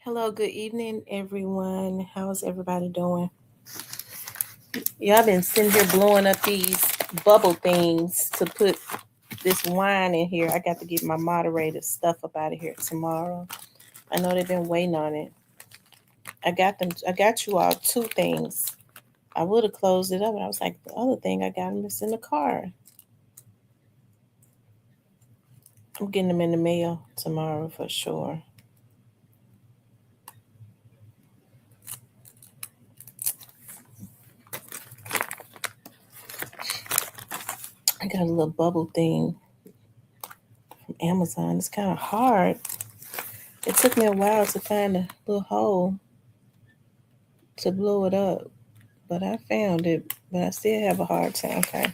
Hello, good evening, everyone. How's everybody doing? Yeah, I've been sitting here blowing up these bubble things to put this wine in here. I got to get my moderator stuff up out of here tomorrow. I know they've been waiting on it. I got them. I got you all two things. I would have closed it up, but I was like, the other thing I got them is in the car. I'm getting them in the mail tomorrow for sure. I got a little bubble thing from Amazon. It's kind of hard. It took me a while to find a little hole to blow it up, but I found it. But I still have a hard time. Okay.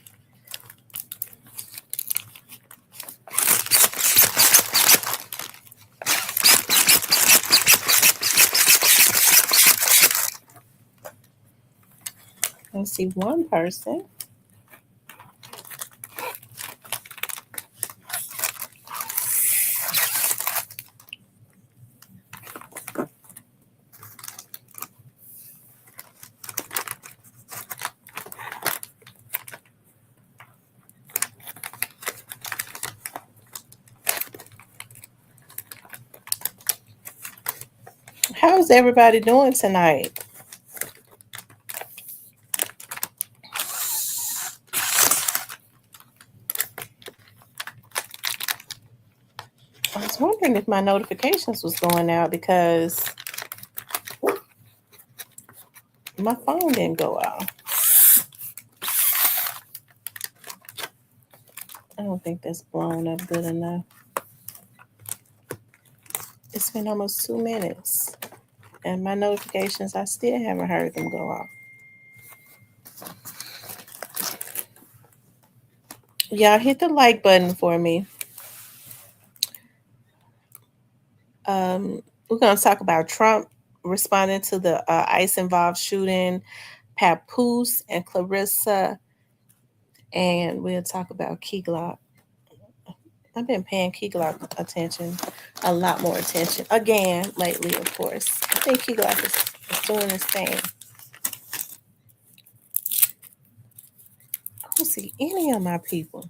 I see one person. How's everybody doing tonight? I was wondering if my notifications was going out because my phone didn't go out. I don't think that's blown up good enough. It's been almost 2 minutes, and my notifications, I still haven't heard them go off. Y'all hit the like button for me. We're going to talk about Trump responding to the ICE involved shooting, Papoose and Claressa, and we'll talk about Keyglock. I've been paying Keyglock attention, a lot more attention again lately, of course. I think Keyglock is doing his thing. I don't see any of my people.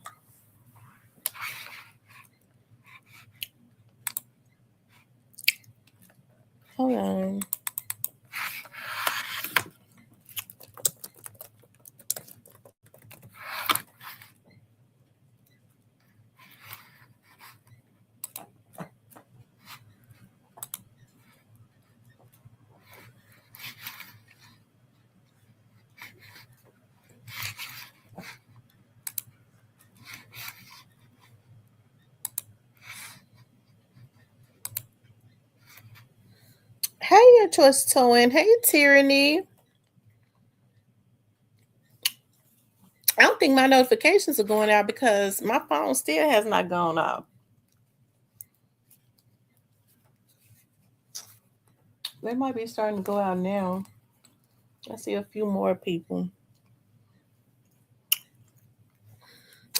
Hold on. Hey, your choice towing. Hey, Tyranny. I don't think my notifications are going out because my phone still has not gone out. They might be starting to go out now. I see a few more people.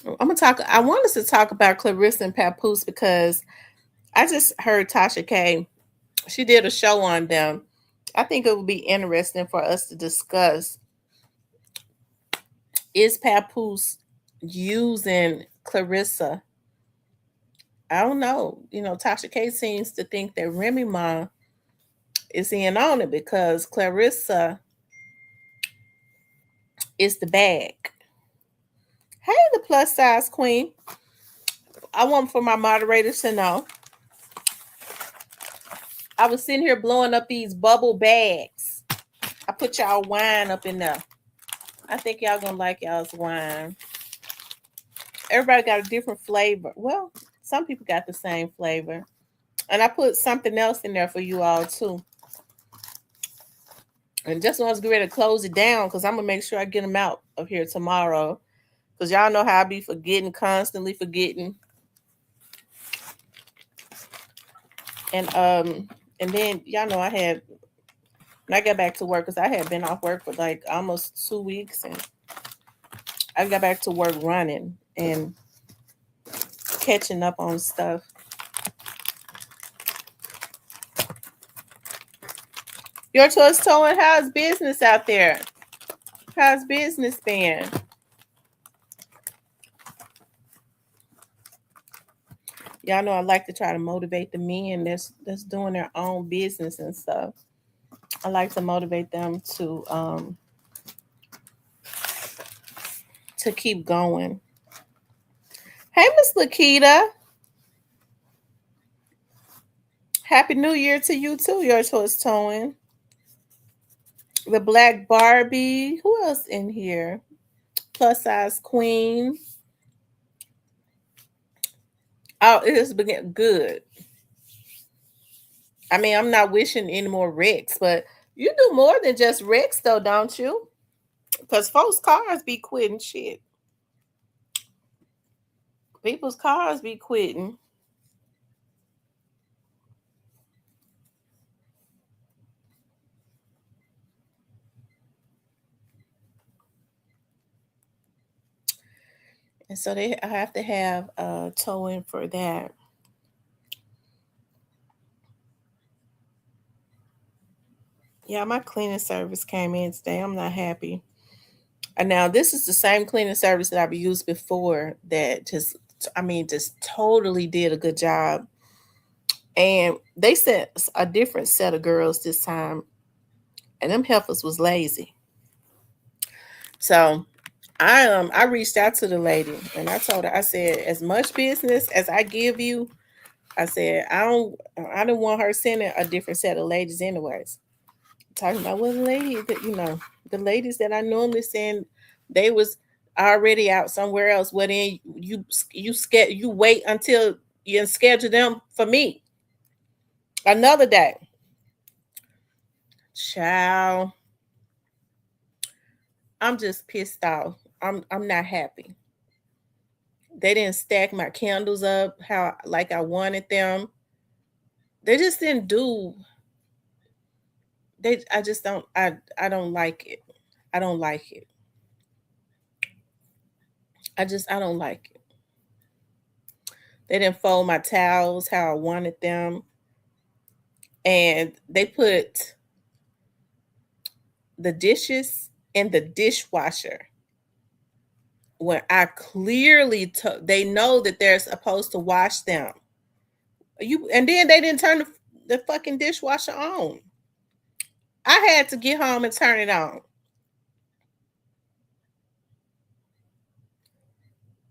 I'm gonna talk. I want us to talk about Clarissa and Papoose because I just heard Tasha K. She did a show on them. I think it would be interesting for us to discuss. Is Papoose using Clarissa? I don't know. Tasha K seems to think that Remy Ma is in on it because Clarissa is the bag. Hey, the plus size queen. I want for my moderators to know. I was sitting here blowing up these bubble bags. I put y'all wine up in there. I think y'all gonna like y'all's wine. Everybody got a different flavor. Well, some people got the same flavor. And I put something else in there for you all too. And just when I was ready to close it down, because I'm gonna make sure I get them out of here tomorrow. Because y'all know how I be forgetting, constantly forgetting. And then y'all know when I got back to work, because I had been off work for like almost 2 weeks, and I got back to work running and catching up on stuff. Your choice towing, how's business out there? How's business been? Y'all know I like to try to motivate the men that's doing their own business and stuff. I like to motivate them to keep going. Hey, Miss Lakita. Happy New Year to you too, your choice towing. The Black Barbie. Who else in here? Plus size queen. Oh, it has been good. I mean, I'm not wishing any more wrecks, but you do more than just wrecks, though, don't you? Because folks' cars be quitting shit. People's cars be quitting. And so I have to have towing for that. Yeah, my cleaning service came in today. I'm not happy. And now this is the same cleaning service that I've used before that just totally did a good job. And they sent a different set of girls this time, and them heifers was lazy. So I reached out to the lady and I told her, I said, as much business as I give you, I said, I don't want her sending a different set of ladies anyways. Talking about what the lady that the ladies that I normally send, they was already out somewhere else. Well then you wait until you schedule them for me another day. Child, I'm just pissed off. I'm not happy. They didn't stack my candles up how like I wanted them. They just didn't do. I just don't. I don't like it. I don't like it. I don't like it. They didn't fold my towels how I wanted them, and they put the dishes in the dishwasher when I clearly they know that they're supposed to wash them. And then they didn't turn the fucking dishwasher on. I had to get home and turn it on.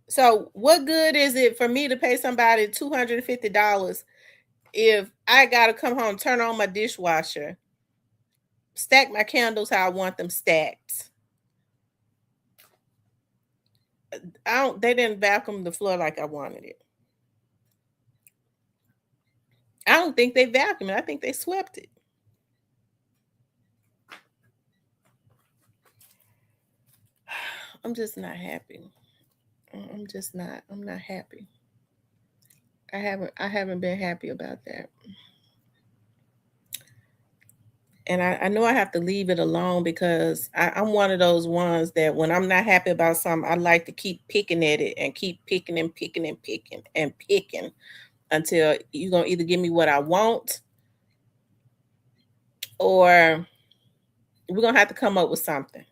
So what good is it for me to pay somebody $250 if I gotta come home, turn on my dishwasher, stack my candles how I want them stacked? They didn't vacuum the floor like I wanted it. I don't think they vacuumed it. I think they swept it. I'm just not happy. I'm not happy. I haven't been happy about that. And I know I have to leave it alone because I'm one of those ones that when I'm not happy about something, I like to keep picking at it and keep picking and picking and picking and picking until you're gonna either give me what I want or we're gonna have to come up with something.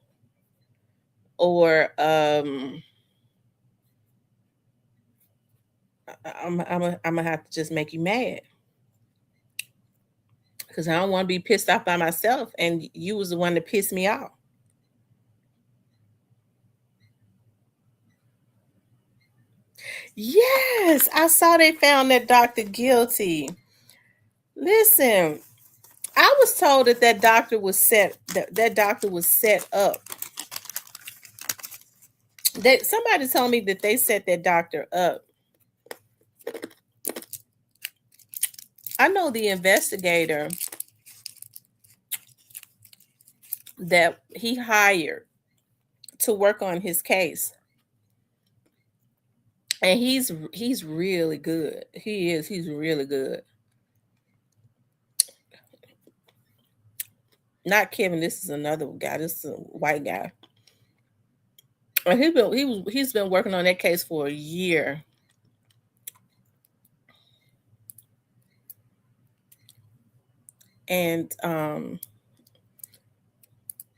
Or I'm gonna have to just make you mad because I don't want to be pissed off by myself, and you was the one that pissed me off. Yes, I saw they found that doctor guilty. Listen, I was told that that doctor was set up. That somebody told me that they set that doctor up. I know the investigator that he hired to work on his case. And he's really good. He's really good. Not Kevin, this is another guy. This is a white guy. And he's been working on that case for a year. And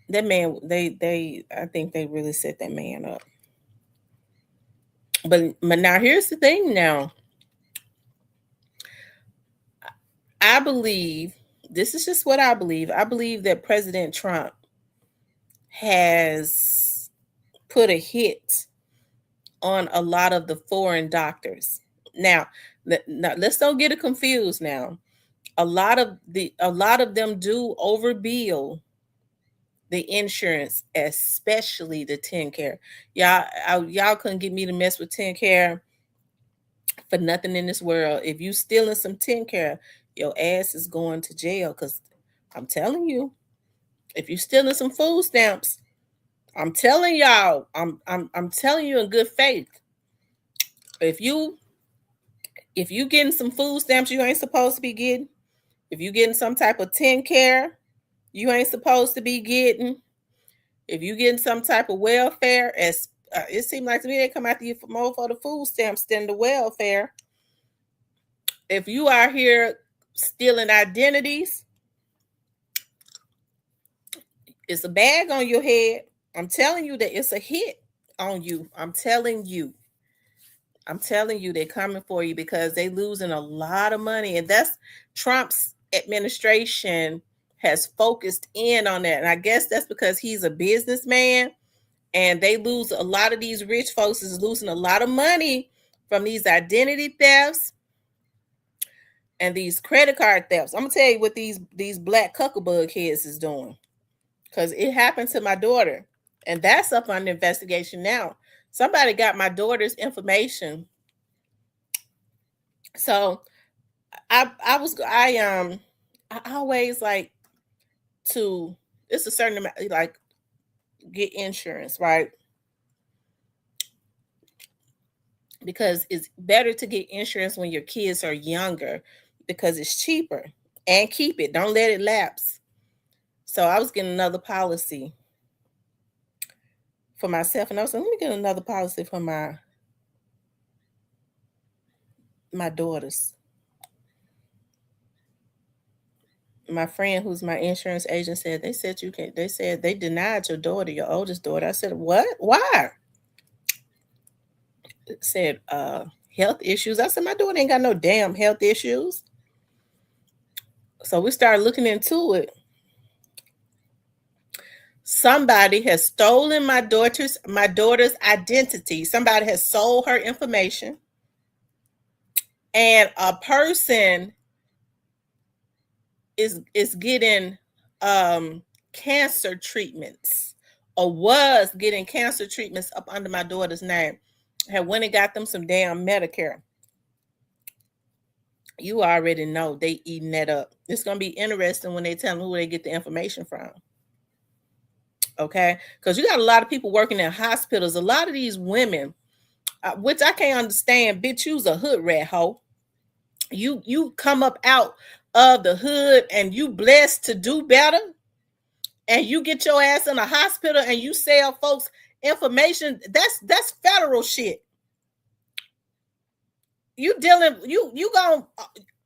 That man, I think they really set that man up. But now here's the thing. Now, I believe this is just what I believe. I believe that President Trump has put a hit on a lot of the foreign doctors. Now, let's don't get it confused. Now, a lot of them do overbill the insurance, especially the TennCare. Y'all couldn't get me to mess with TennCare for nothing in this world. If you stealing some TennCare, your ass is going to jail. Cause I'm telling you, if you stealing some food stamps, I'm telling y'all, I'm telling you in good faith. If you getting some food stamps you ain't supposed to be getting, if you getting some type of TennCare you ain't supposed to be getting, if you getting some type of welfare, as it seems like to me they come after you for more for the food stamps than the welfare. If you are here stealing identities, it's a bag on your head. I'm telling you that it's a hit on you. I'm telling you they're coming for you because they losing a lot of money. And that's Trump's administration has focused in on that. And I guess that's because he's a businessman and they lose a lot of these rich folks is losing a lot of money from these identity thefts and these credit card thefts. I'm gonna tell you what these black cuckabug kids is doing. Because it happened to my daughter. And that's up on the investigation now. Somebody got my daughter's information. So I always like to, it's a certain amount, like get insurance, right? Because it's better to get insurance when your kids are younger because it's cheaper, and keep it. Don't let it lapse. So I was getting another policy for myself, and I was like, let me get another policy for my daughters. My friend who's my insurance agent said they said you can't. They said they denied your daughter, your oldest daughter. I said, what? Why? It said health issues. I said, my daughter ain't got no damn health issues. So we started looking into it. Somebody has stolen my daughter's identity. Somebody has sold her information. And a person is getting cancer treatments, or was getting cancer treatments up under my daughter's name. Had went and got them some damn Medicare. You already know they eating that up. It's gonna be interesting when they tell them who they get the information from. Okay, because you got a lot of people working in hospitals. A lot of these women, which I can't understand, bitch, you's a hood rat hoe. You come up out of the hood and you blessed to do better, and you get your ass in a hospital and you sell folks information. That's federal shit. You gonna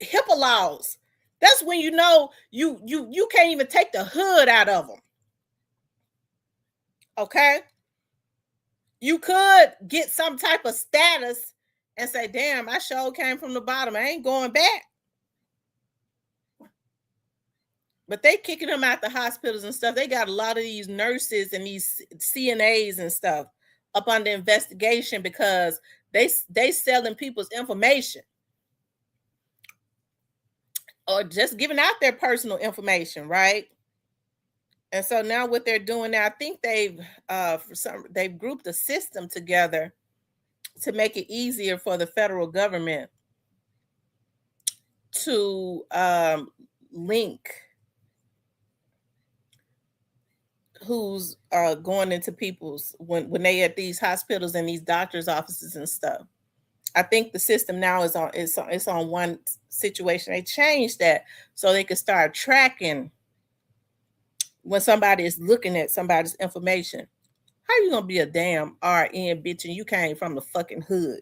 HIPAA laws. That's when you know you can't even take the hood out of them. Okay, you could get some type of status and say, damn, I sure came from the bottom, I ain't going back. But they kicking them out the hospitals and stuff. They got a lot of these nurses and these CNAs and stuff up on the investigation because they selling people's information or just giving out their personal information, right? And so now what they're doing now, I think they've grouped a system together to make it easier for the federal government to link who's going into people's when they at these hospitals and these doctors' offices and stuff. I think the system now is on one situation. They changed that so they can start tracking when somebody is looking at somebody's information. How you gonna be a damn RN bitch and you came from the fucking hood?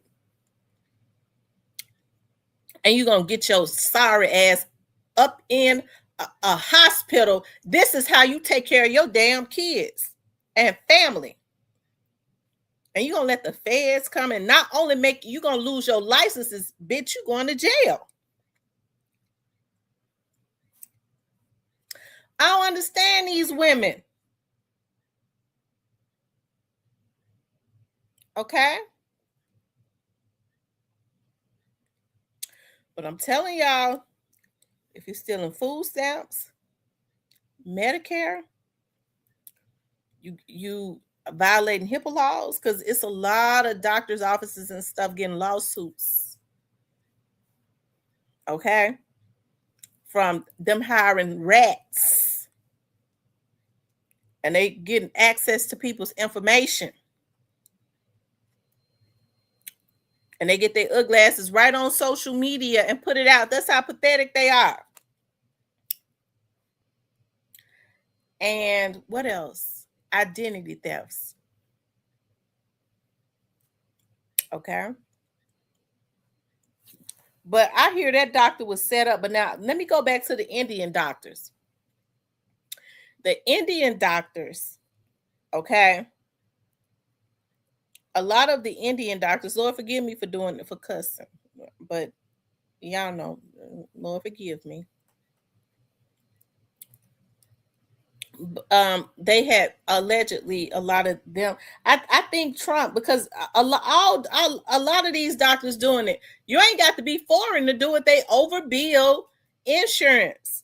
And you gonna get your sorry ass up in a hospital. This is how you take care of your damn kids and family. And you're going to let the feds come and not only make you going to lose your licenses, bitch, you going to jail. I don't understand these women. Okay? But I'm telling y'all, if you're stealing food stamps, Medicare, you violating HIPAA laws, because it's a lot of doctors' offices and stuff getting lawsuits. Okay? From them hiring rats. And they getting access to people's information. And they get their ugly asses right on social media and put it out. That's how pathetic they are. And what else? Identity thefts. Okay. But I hear that doctor was set up. But now let me go back to the Indian doctors. The Indian doctors, okay. A lot of the Indian doctors, Lord forgive me for doing it, for cussing, but y'all know, Lord forgive me. They had allegedly a lot of them. I think Trump, because a lot of these doctors doing it. You ain't got to be foreign to do it. They overbill insurance,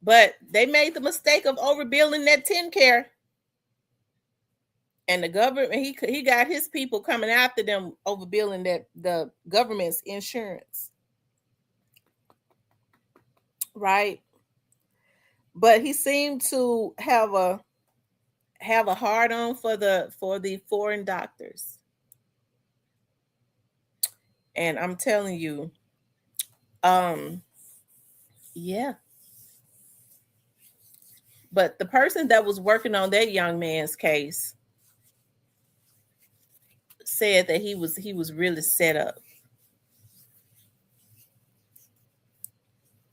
but they made the mistake of overbilling that TennCare, and the government he got his people coming after them overbilling that the government's insurance, right? But he seemed to have a hard on for the foreign doctors. And I'm telling you, yeah. But the person that was working on that young man's case said that he was really set up.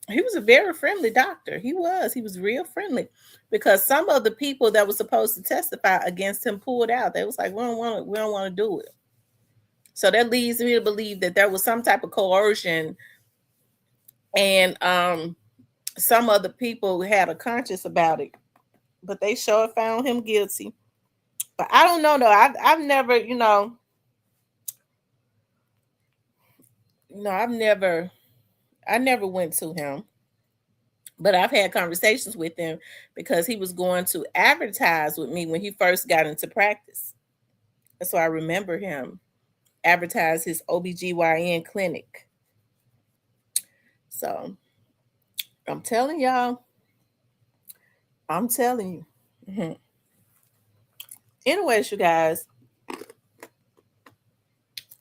He was a very friendly doctor. He was real friendly, because some of the people that were supposed to testify against him pulled out. They was like, we don't want to do it. So that leads me to believe that there was some type of coercion, and some other people had a conscience about it, but they sure found him guilty. But I don't know though. I've never, I never went to him, but I've had conversations with him because he was going to advertise with me when he first got into practice. So I remember him advertise his OBGYN clinic. So I'm telling y'all. I'm telling you. Mm-hmm. Anyways, you guys,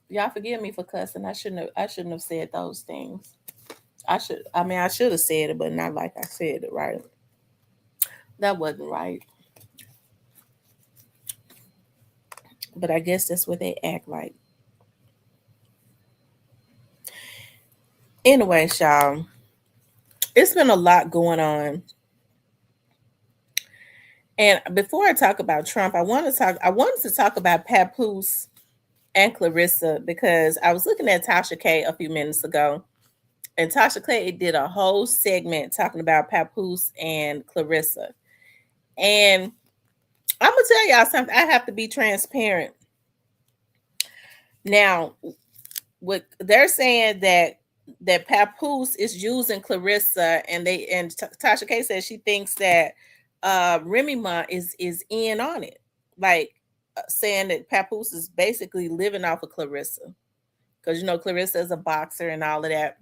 y'all forgive me for cussing. I shouldn't have said those things. I should have said it, but not like I said it, right? That wasn't right. But I guess that's what they act like. Anyways, y'all, it's been a lot going on. And before I talk about Trump, I wanted to talk about Papoose and Claressa, because I was looking at Tasha K a few minutes ago, and Tasha K did a whole segment talking about Papoose and Claressa. And I'm gonna tell y'all something. I have to be transparent. Now, what they're saying that Papoose is using Claressa, and Tasha K says she thinks that Remy Ma is in on it, like saying that Papoose is basically living off of Claressa, because Claressa is a boxer and all of that.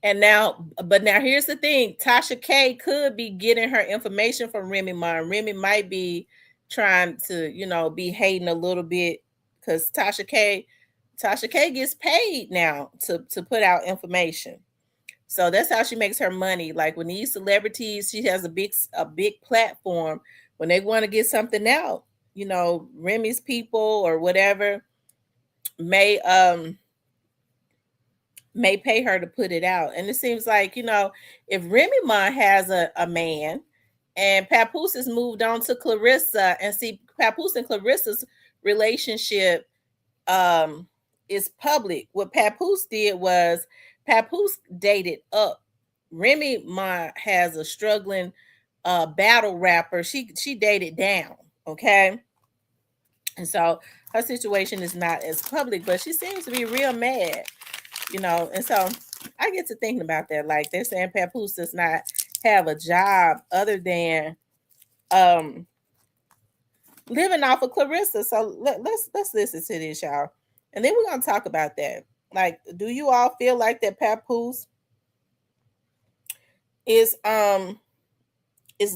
And now here's the thing: Tasha K could be getting her information from Remy Ma, and Remy might be trying to be hating a little bit, because Tasha K gets paid now to put out information. So that's how she makes her money. Like when these celebrities, she has a big platform. When they want to get something out, Remy's people or whatever may may pay her to put it out. And it seems like, if Remy Ma has a man and Papoose has moved on to Claressa, and see, Papoose and Clarissa's relationship is public. What Papoose did was Papoose dated up. Remy Ma has a struggling battle rapper. She dated down, okay? And so her situation is not as public, but she seems to be real mad, And so I get to thinking about that. Like, they're saying Papoose does not have a job other than living off of Claressa. So let's listen to this, y'all, and then we're gonna talk about that. Like, do you all feel like that Papoose is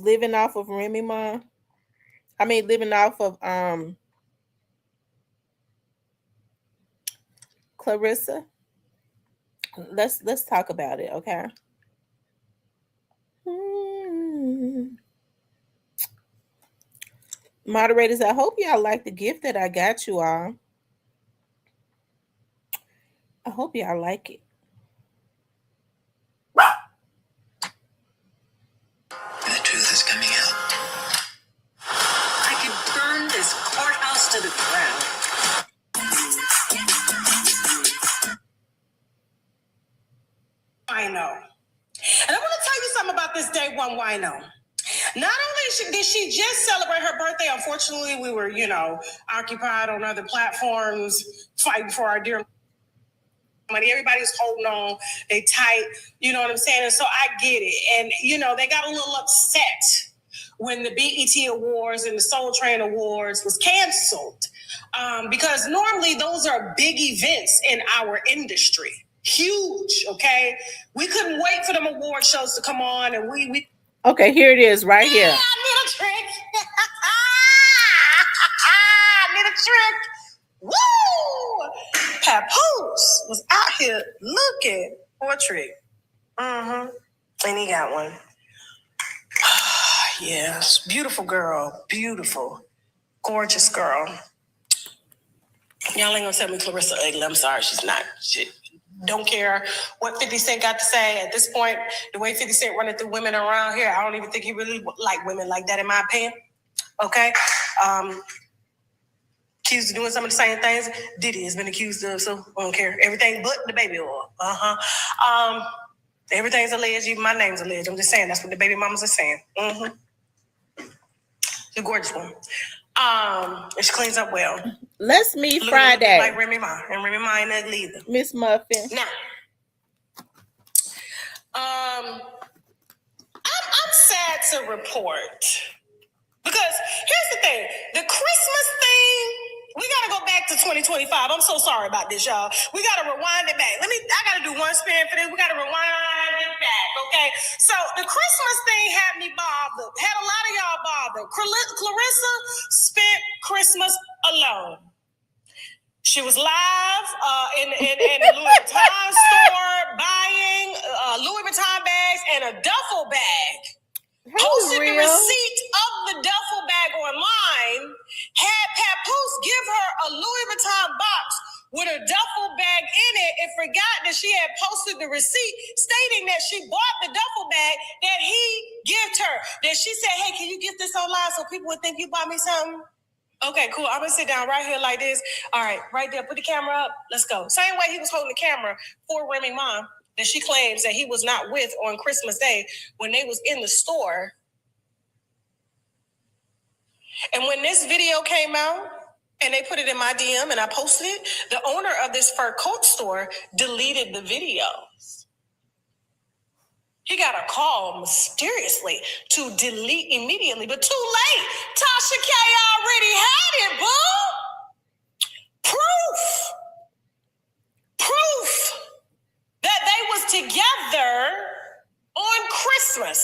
living off of Remy Ma? I mean, living off of Claressa. Let's talk about it, okay? Moderators, I hope y'all like the gift that I got you all. I hope y'all like it. The truth is coming out. I could burn this courthouse to the ground. Wino. And I want to tell you something about this day one Wino. Not only did she just celebrate her birthday, unfortunately, we were, occupied on other platforms, fighting for our dear money. Everybody's holding on. They tight. You know what I'm saying? And so I get it. And, they got a little upset when the BET Awards and the Soul Train Awards was canceled. Because normally those are big events in our industry. Huge, okay? We couldn't wait for them award shows to come on, and we Okay, here it is, right here. I need a trick. I need a trick. Woo! Papoose was out here looking for a trick. And he got one. Yes, beautiful girl, beautiful, gorgeous girl. Y'all ain't gonna tell me Claressa ugly. I'm sorry, she's not. She don't care what 50 Cent got to say. At this point, the way 50 Cent running through women around here, I don't even think he really like women like that, in my opinion. Okay? Accused of doing some of the same things Diddy has been accused of, so I don't care. Everything but the baby oil. Everything's alleged, even my name's alleged. I'm just saying, that's what the baby mamas are saying. She's a gorgeous one. And she cleans up well. Let's meet Friday. Like Remy Ma. And Remy Ma ain't ugly either. Miss Muffin. Now, I'm sad to report. Because here's the thing. The Christmas thing, we got to go back to 2025. I'm so sorry about this, y'all. We got to rewind it back. I got to do one spin for this. We got to rewind it back, okay? So the Christmas thing had me bothered. Had a lot of y'all bothered. Claressa spent Christmas alone. She was live in the Louis Vuitton store buying Louis Vuitton bags and a duffel bag. Posted the receipt of the duffel bag online, had Papoose give her a Louis Vuitton box with a duffel bag in it, and forgot that she had posted the receipt stating that she bought the duffel bag that he gifted her. That she said, hey, can you get this online so people would think you bought me something? Okay, cool. I'm going to sit down right here like this. All right, right there. Put the camera up. Let's go. Same way he was holding the camera for Remy Ma that she claims that he was not with on Christmas Day when they was in the store. And when this video came out and they put it in my DM and I posted it, the owner of this fur coat store deleted the videos. He got a call mysteriously to delete immediately, but too late. Tasha K already had it, boo. Proof that they was together on Christmas.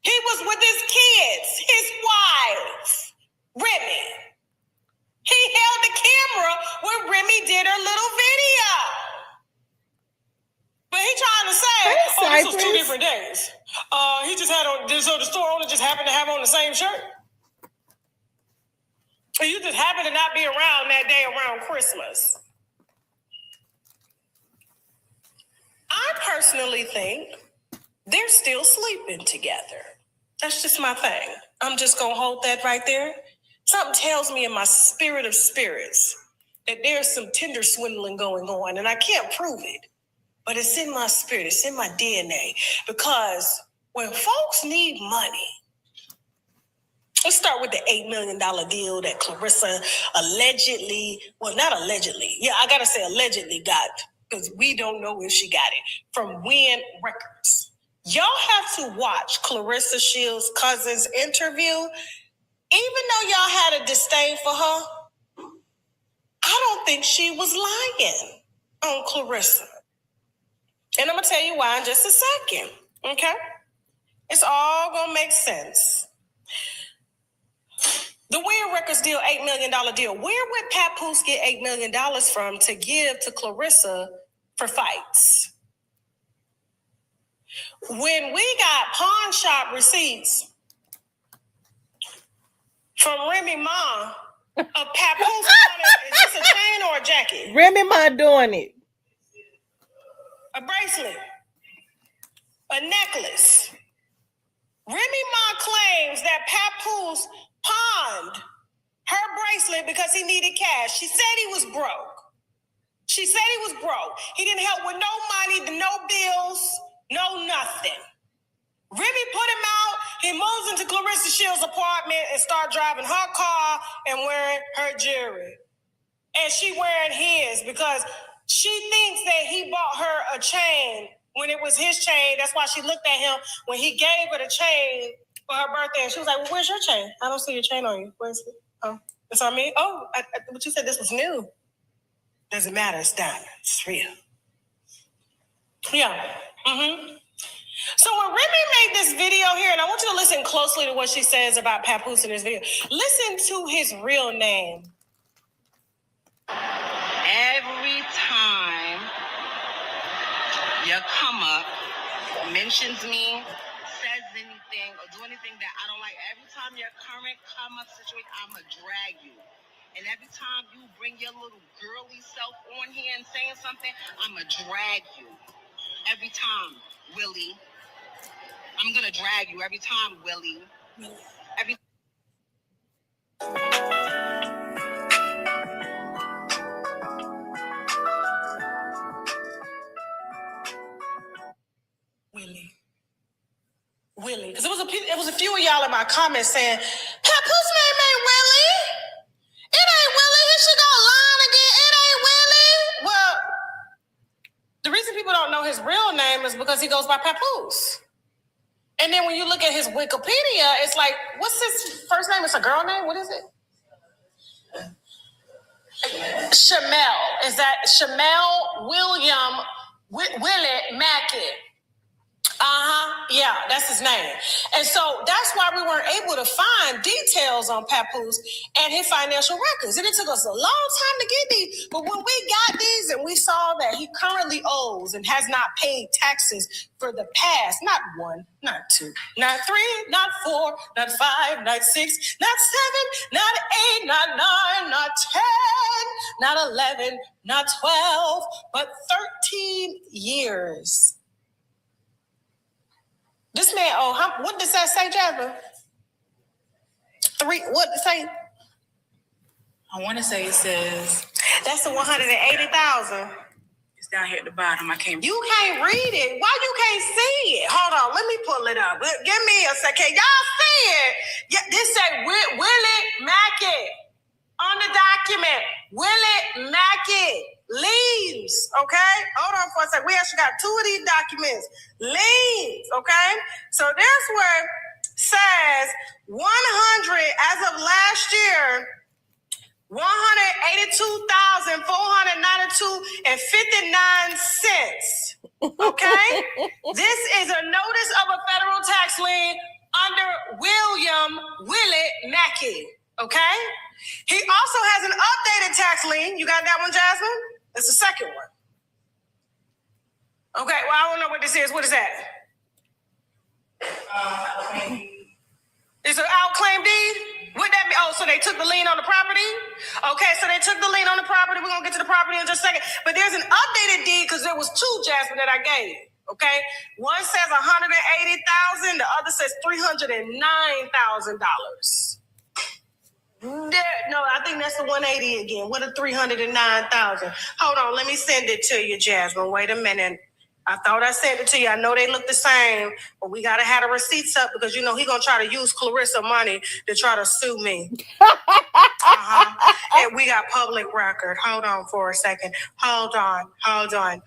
He was with his kids, his wife, Remy. He held the camera when Remy did her little video. But he trying to say, this was 2 different days. He just had on, so the store owner just happened to have on the same shirt. And you just happened to not be around that day around Christmas. personally think they're still sleeping together. That's just my thing. I'm just going to hold that right there. Something tells me in my spirit of spirits that there's some Tinder swindling going on, and I can't prove it, but it's in my spirit. It's in my DNA. Because when folks need money, let's start with the $8 million deal that Claressa allegedly, well, not allegedly. Yeah, I got to say allegedly got, because we don't know if she got it, from Win Records. Y'all have to watch Claressa Shields' cousin's interview. Even though y'all had a disdain for her, I don't think she was lying on Claressa. And I'm going to tell you why in just a second, okay? It's all going to make sense. The Weird Records deal, $8 million deal. Where would Papoose get $8 million from to give to Claressa for fights? When we got pawn shop receipts from Remy Ma of Papoose, is this a chain or a jacket? Remy Ma doing it. A bracelet, a necklace. Remy Ma claims that Papoose pawned her bracelet because he needed cash. She said he was broke. He didn't help with no money, no bills, no nothing. Remy put him out. He moves into Claressa Shields' apartment and start driving her car and wearing her jewelry. And she wearing his because she thinks that he bought her a chain when it was his chain. That's why she looked at him when he gave her the chain for her birthday. And she was like, well, where's your chain? I don't see your chain on you. Where's it? Oh, it's on me? Oh, but you said this was new. Doesn't matter. It's diamond. It's real. Yeah. Mm-hmm. So when Remy made this video here, and I want you to listen closely to what she says about Papoose in this video. Listen to his real name. Every time you come up, mentions me, says anything, or do anything that I don't like, every time your current come up situation, I'ma drag you. And every time you bring your little girly self on here and saying something, I'ma drag you. Every time, Willie. I'm gonna drag you every time, Willie. Every Willie. Because it was a few of y'all in my comments saying, Papoose name ain't Willie. It ain't Willie. Here she go lying again. It ain't Willie. Well, the reason people don't know his real name is because he goes by Papoose. And then when you look at his Wikipedia, it's like, what's his first name? It's a girl name? What is it? Shamel. Is that Shamel William Willett Mackey? Yeah, that's his name. And so that's why we weren't able to find details on Papoose and his financial records. And it took us a long time to get these. But when we got these and we saw that he currently owes and has not paid taxes for the past, not 1, not 2, not 3, not 4, not 5, not 6, not 7, not 8, not 9, not 10, not 11, not 12, but 13 years. This man, what does that say, Jasmine? 3, what does it say? I want to say it says... That's the 180,000. It's down here at the bottom. I can't... You can't read it. Why you can't see it? Hold on, let me pull it up. Give me a second. Y'all see it? Yeah, this say Willie Mackey on the document. Willie Mackey. Liens, okay? Hold on for a second. We actually got 2 of these documents. Liens, okay? So this one says 100, as of last year, 182,492.59 cents. Okay? This is a notice of a federal tax lien under William Willett Mackey. Okay? He also has an updated tax lien. You got that one, Jasmine? It's the second one. Okay, well, I don't know what this is. What is that? It's an outclaim deed? Would that be? Oh, so they took the lien on the property? Okay, so they took the lien on the property. We're going to get to the property in just a second. But there's an updated deed because there was 2, Jasmine, that I gave. Okay, one says $180,000, the other says $309,000. No, I think that's the 180 again. What a 309,000. Hold on, let me send it to you, Jasmine. Wait a minute. I thought I sent it to you. I know they look the same, but we gotta have the receipts up because you know he gonna try to use Claressa money to try to sue me. And we got public record. Hold on for a second. Hold on. Da, da,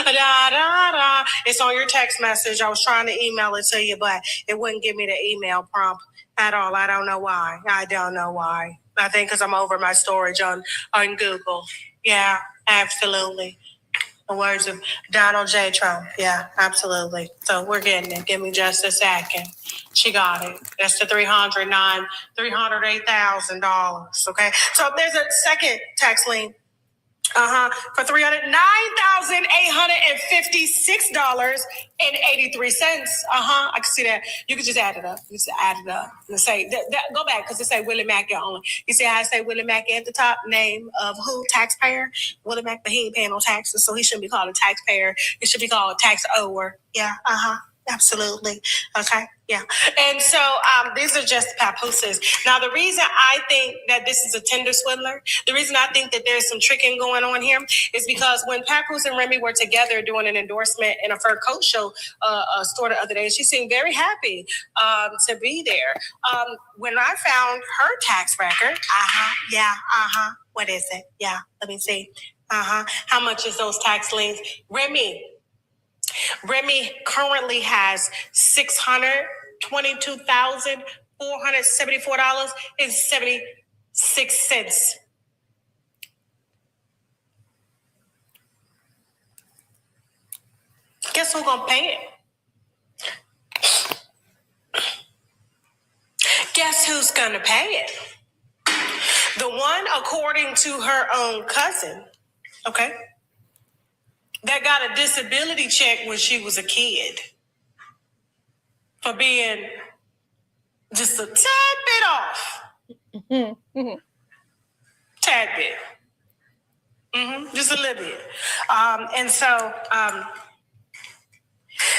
da. It's on your text message. I was trying to email it to you, but it wouldn't give me the email prompt at all. I don't know why. I think because I'm over my storage on Google. Yeah, absolutely. The words of Donald J. Trump. Yeah, absolutely. So we're getting it. Give me just a second. She got it. That's the $308,000. Okay. So there's a second tax lien. For $309,856.83. I can see that. You can just add it up. You just add it up and say that go back because it say Willie Mackey only. You see how I say Willie Mackey at the top? Name of who? Taxpayer. Willie Mackey, but he ain't paying no taxes, so he shouldn't be called a taxpayer. He should be called a tax ower. Yeah. Absolutely. Okay. Yeah. And so these are just papooses. Now, the reason I think that this is a Tinder swindler, the reason I think that there's some tricking going on here is because when Papoose and Remy were together doing an endorsement in a fur coat show store the other day, she seemed very happy to be there. When I found her tax record, what is it? Yeah, let me see. How much is those tax liens? Remy currently has $622,474.76. Guess who's gonna pay it? Guess who's gonna pay it? The one, according to her own cousin, okay, that got a disability check when she was a kid for being just a tad bit off. Tad bit. Just a little bit. And so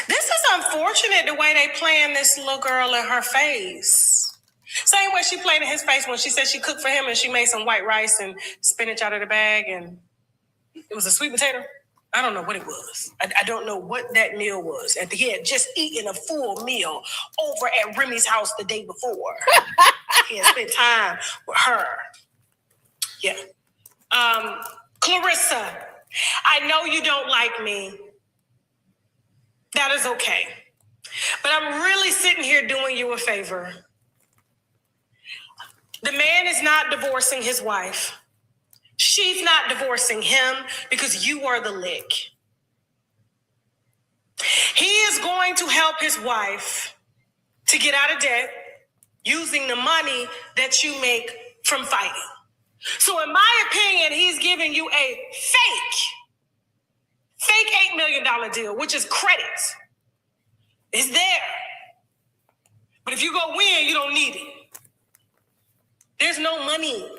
this is unfortunate the way they playing this little girl in her face. Same way she played in his face when she said she cooked for him and she made some white rice and spinach out of the bag and it was a sweet potato. I don't know what it was. I don't know what that meal was. And he had just eaten a full meal over at Remy's house the day before. He had spent time with her. Yeah. Claressa, I know you don't like me. That is okay. But I'm really sitting here doing you a favor. The man is not divorcing his wife. She's not divorcing him because you are the lick. He is going to help his wife to get out of debt using the money that you make from fighting. So in my opinion, he's giving you a fake $8 million deal, which is credit. It's there. But if you go win, you don't need it. There's no money.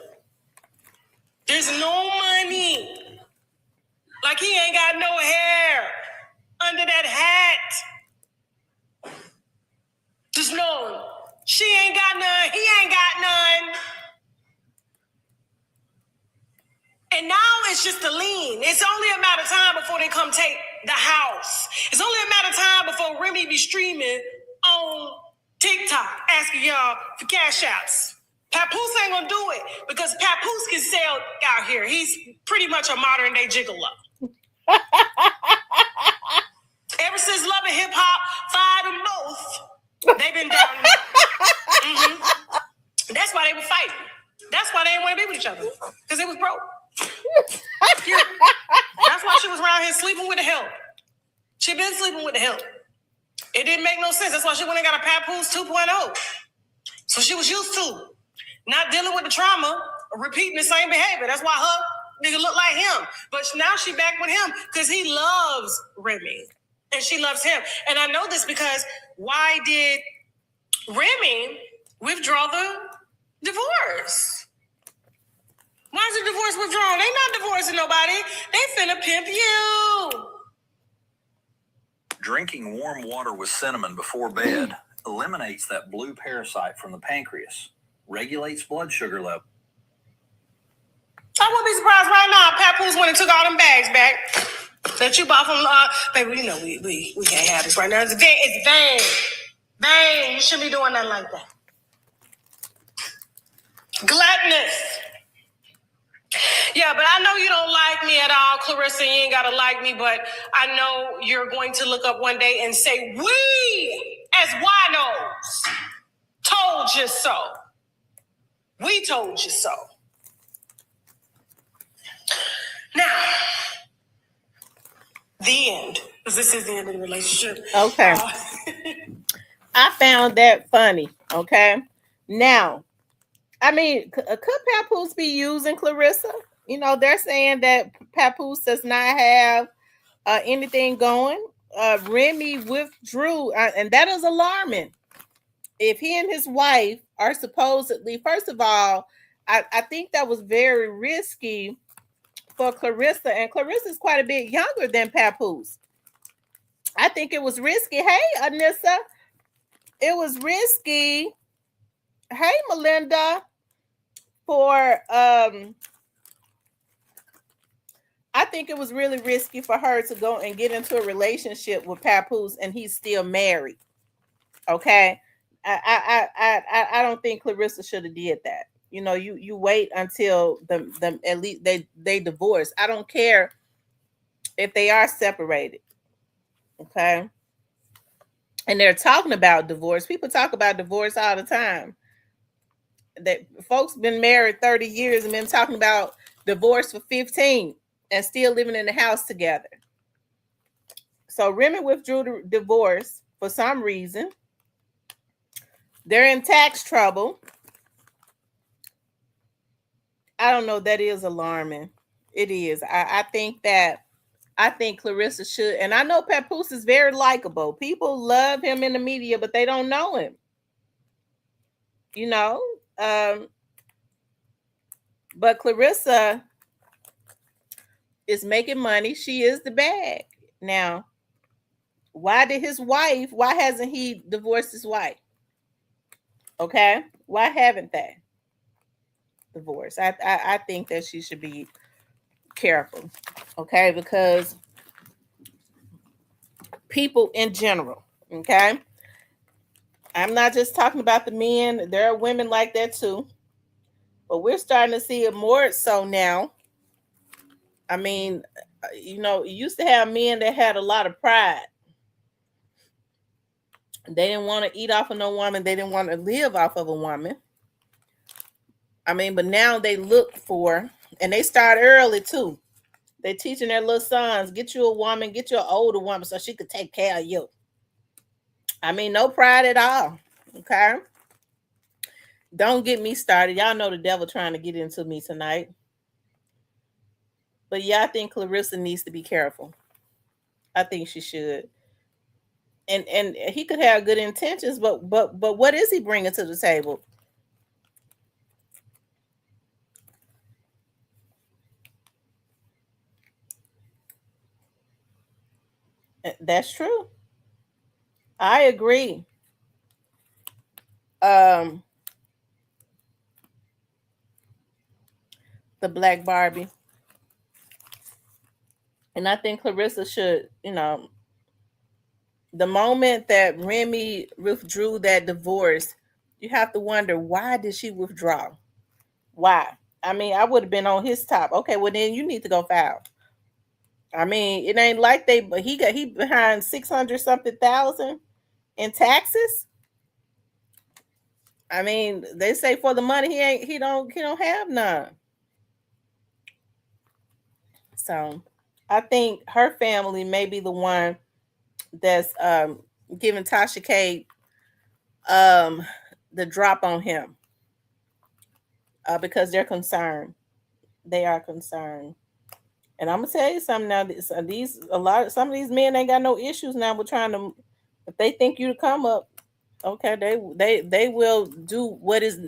There's no money. Like he ain't got no hair under that hat. Just know she ain't got none. He ain't got none. And now it's just a lien. It's only a matter of time before they come take the house. It's only a matter of time before Remy be streaming on TikTok asking y'all for cash outs. Papoose ain't gonna do it because Papoose can sell out here. He's pretty much a modern day gigolo. Ever since Love and Hip Hop fired them both, they've been down there. That's why they were fighting. That's why they didn't want to be with each other because it was broke. Yeah. That's why she was around here sleeping with the help. She been sleeping with the help. It didn't make no sense. That's why she went and got a Papoose 2.0. So she was used to not dealing with the trauma, repeating the same behavior. That's why her nigga look like him. But now she back with him because he loves Remy and she loves him. And I know this because why did Remy withdraw the divorce? Why is the divorce withdrawn? They not divorcing nobody. They finna pimp you. Drinking warm water with cinnamon before bed eliminates that blue parasite from the pancreas, regulates blood sugar level. I wouldn't be surprised right now if Papoose went and took all them bags back that you bought from, baby, you know we can't have this right now. It's vain. Vain. You shouldn't be doing nothing like that. Gluttonous. Yeah, but I know you don't like me at all, Claressa. You ain't gotta like me, but I know you're going to look up one day and say, we as winos told you so. We told you so. Now, the end. Because this is the end of the relationship. Okay. I found that funny. Okay. Now, I mean, could Papoose be using Claressa? You know, they're saying that Papoose does not have anything going. Remy withdrew, and that is alarming. If he and his wife are supposedly, first of all, I think that was very risky for Claressa, and Claressa is quite a bit younger than Papoose. I think it was risky. Hey, Anissa, it was risky. Hey, Melinda, for I think it was really risky for her to go and get into a relationship with Papoose, and he's still married. Okay, I don't think Claressa should have did that. You know, you wait until the at least they divorce. I don't care if they are separated. Okay, and they're talking about divorce. People talk about divorce all the time. That folks been married 30 years and been talking about divorce for 15 and still living in the house together. So Remy withdrew the divorce for some reason. They're in tax trouble. I don't know. That is alarming. It is. I think Claressa should, and I know Papoose is very likable. People love him in the media, but they don't know him. You know, but Claressa is making money. She is the bag. Now, why hasn't he divorced his wife? Okay. Why haven't they divorced? I think that she should be careful. Okay. Because people in general, okay? I'm not just talking about the men. There are women like that too. But we're starting to see it more so now. I mean, you know, you used to have men that had a lot of pride. They didn't want to eat off of no woman. They didn't want to live off of a woman. I mean, but now they look for, and they start early too. They're teaching their little sons, get you a woman, get you an older woman so she could take care of you. I mean, no pride at all. Okay. Don't get me started. Y'all know the devil trying to get into me tonight. But yeah, I think Claressa needs to be careful. I think she should. And he could have good intentions, but what is he bringing to the table? That's true. I agree. The Black Barbie. And I think Claressa should, you know, the moment that Remy withdrew that divorce, you have to wonder, why did she withdraw? Why? I mean, I would have been on his top. Okay, well then you need to go file. I mean, it ain't like he behind 600 something thousand in taxes. I mean, they say for the money he don't have none. So I think her family may be the one that's giving Tasha K the drop on him because they're concerned. They are concerned. And I'm gonna tell you something now. Some of these men ain't got no issues now with trying to. If they think you to come up, okay, they will do what is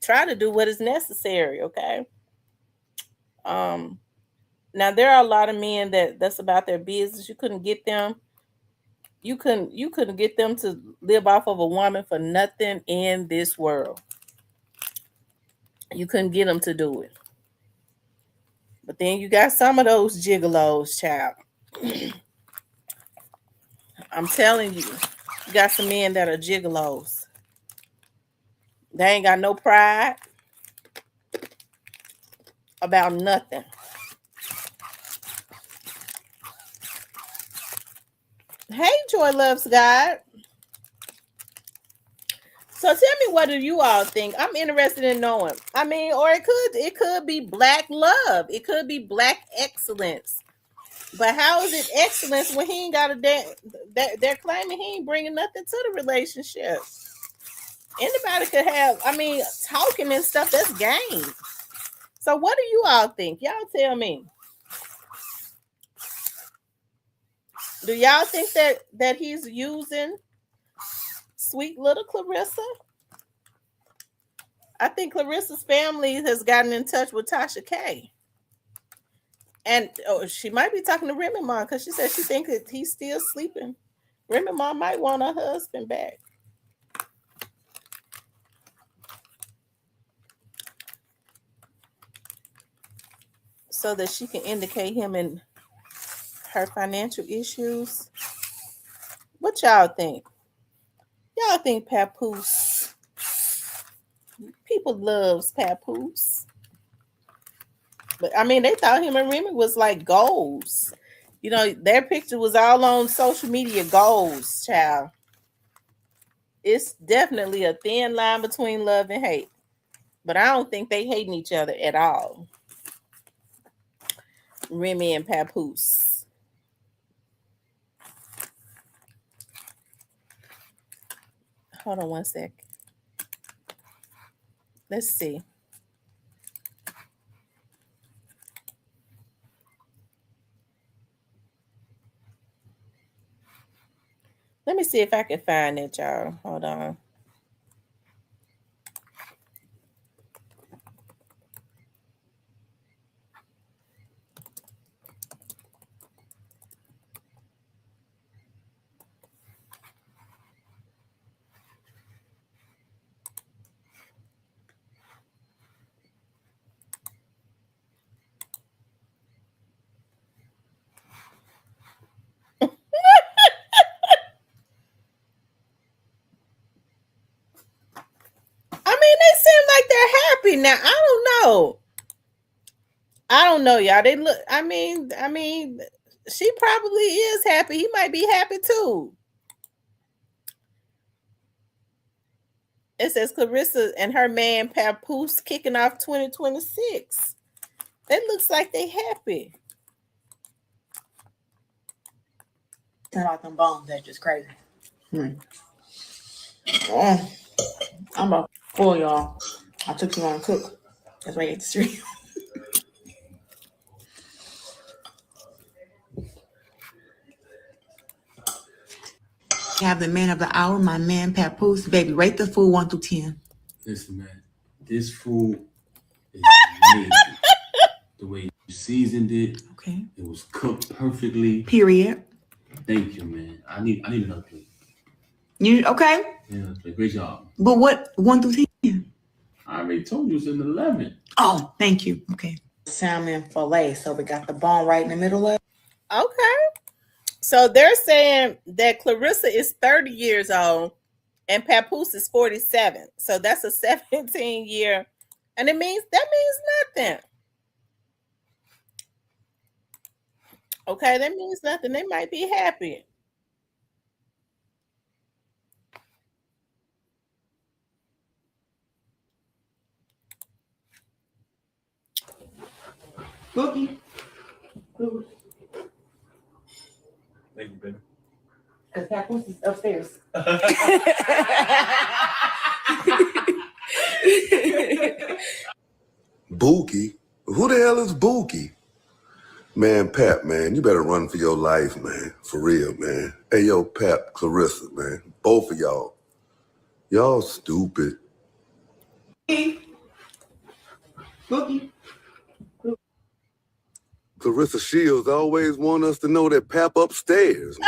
try to do what is necessary. Okay. Now there are a lot of men that's about their business. You couldn't get them You couldn't get them to live off of a woman for nothing in this world. You couldn't get them to do it. But then you got some of those gigolos, child. I'm telling you, you got some men that are gigolos. They ain't got no pride about nothing. Hey, Joy Loves God. So tell me, what do you all think? I'm interested in knowing. I mean, or it could be black love. It could be black excellence. But how is it excellence when he ain't got a they're claiming he ain't bringing nothing to the relationship? Anybody could have, I mean, talking and stuff, that's game. So what do you all think? Y'all tell me. Do y'all think that he's using sweet little Claressa? I think Clarissa's family has gotten in touch with Tasha K. And she might be talking to Remy Ma, because she said she thinks that he's still sleeping. Remy Ma might want her husband back. So that she can indicate him in her financial issues. What y'all think? Y'all think Papoose? People loves Papoose. But I mean, they thought him and Remy was like goals. You know, their picture was all on social media goals, child. It's definitely a thin line between love and hate. But I don't think they hating each other at all. Remy and Papoose. Hold on one sec. Let's see. Let me see if I can find it, y'all. Hold on. I mean, they seem like they're happy now. I don't know, y'all. They look. I mean, she probably is happy. He might be happy too. It says Claressa and her man Papoose kicking off 2026. It looks like they happy. About them bones, that's just crazy. Oh, I'm about full, y'all. I took too long to cook. That's why I ate the cereal. Have the man of the hour, my man Papoose. Baby, rate the food 1 through 10. Listen, man, this food is amazing. The way you seasoned it, Okay. it was cooked perfectly. Period. Thank you, man. I need another plate. You okay? Yeah, another plate. Great job. But what 1 through 10? I already told you it's an 11. Oh, thank you. Okay. Salmon fillet. So we got the bone right in the middle of it. Okay. So they're saying that Claressa is 30 years old and Papoose is 47. So that's a 17-year. And that means nothing. Okay, that means nothing. They might be happy. Boogie. Thank you, baby. Because Papoose is upstairs. Bookie? Who the hell is Bookie? Man, Pap, man, you better run for your life, man. For real, man. Hey, yo, Pap, Claressa, man. Both of y'all. Y'all stupid. Boogie. Claressa Shields always want us to know that Pap upstairs.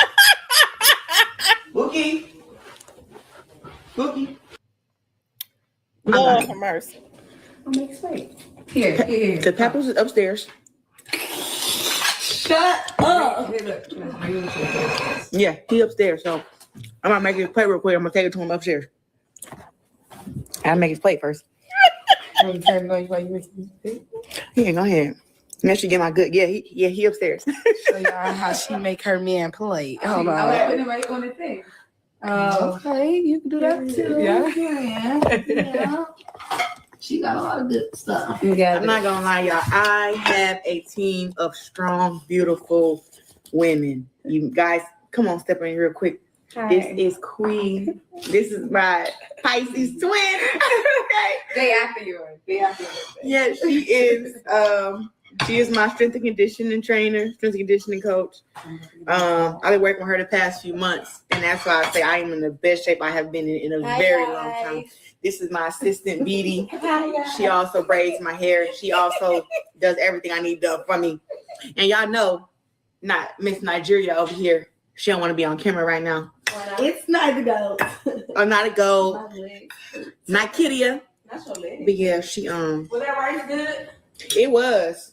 Bookie. Lord have mercy. Here. The Papoose is upstairs. Shut up. Yeah, he upstairs. So I'm gonna make his plate real quick. I'm gonna take it to him upstairs. I gotta make his plate first. Yeah, go ahead. Make sure you get my good. Yeah, he upstairs. Show y'all how she make her man plate. Hold on. Okay, you can do that too. Yeah. She got a lot of good stuff. You got I'm not gonna lie, y'all. I have a team of strong, beautiful women. You guys, come on, step in real quick. Hi. This is Queen. This is my Pisces twin. Okay. Day after yours. Yeah, she is. She is my strength and conditioning trainer, strength and conditioning coach. I've been working with her the past few months, and that's why I say I am in the best shape I have been in a very long time. This is my assistant, Beatty. She also braids my hair. She also does everything I need done for me. And y'all know, not Miss Nigeria over here. She don't want to be on camera right now. It's not a goat. Oh, not a goat. Not Kittia. That's your leg. But yeah, she Was that rice good? It was.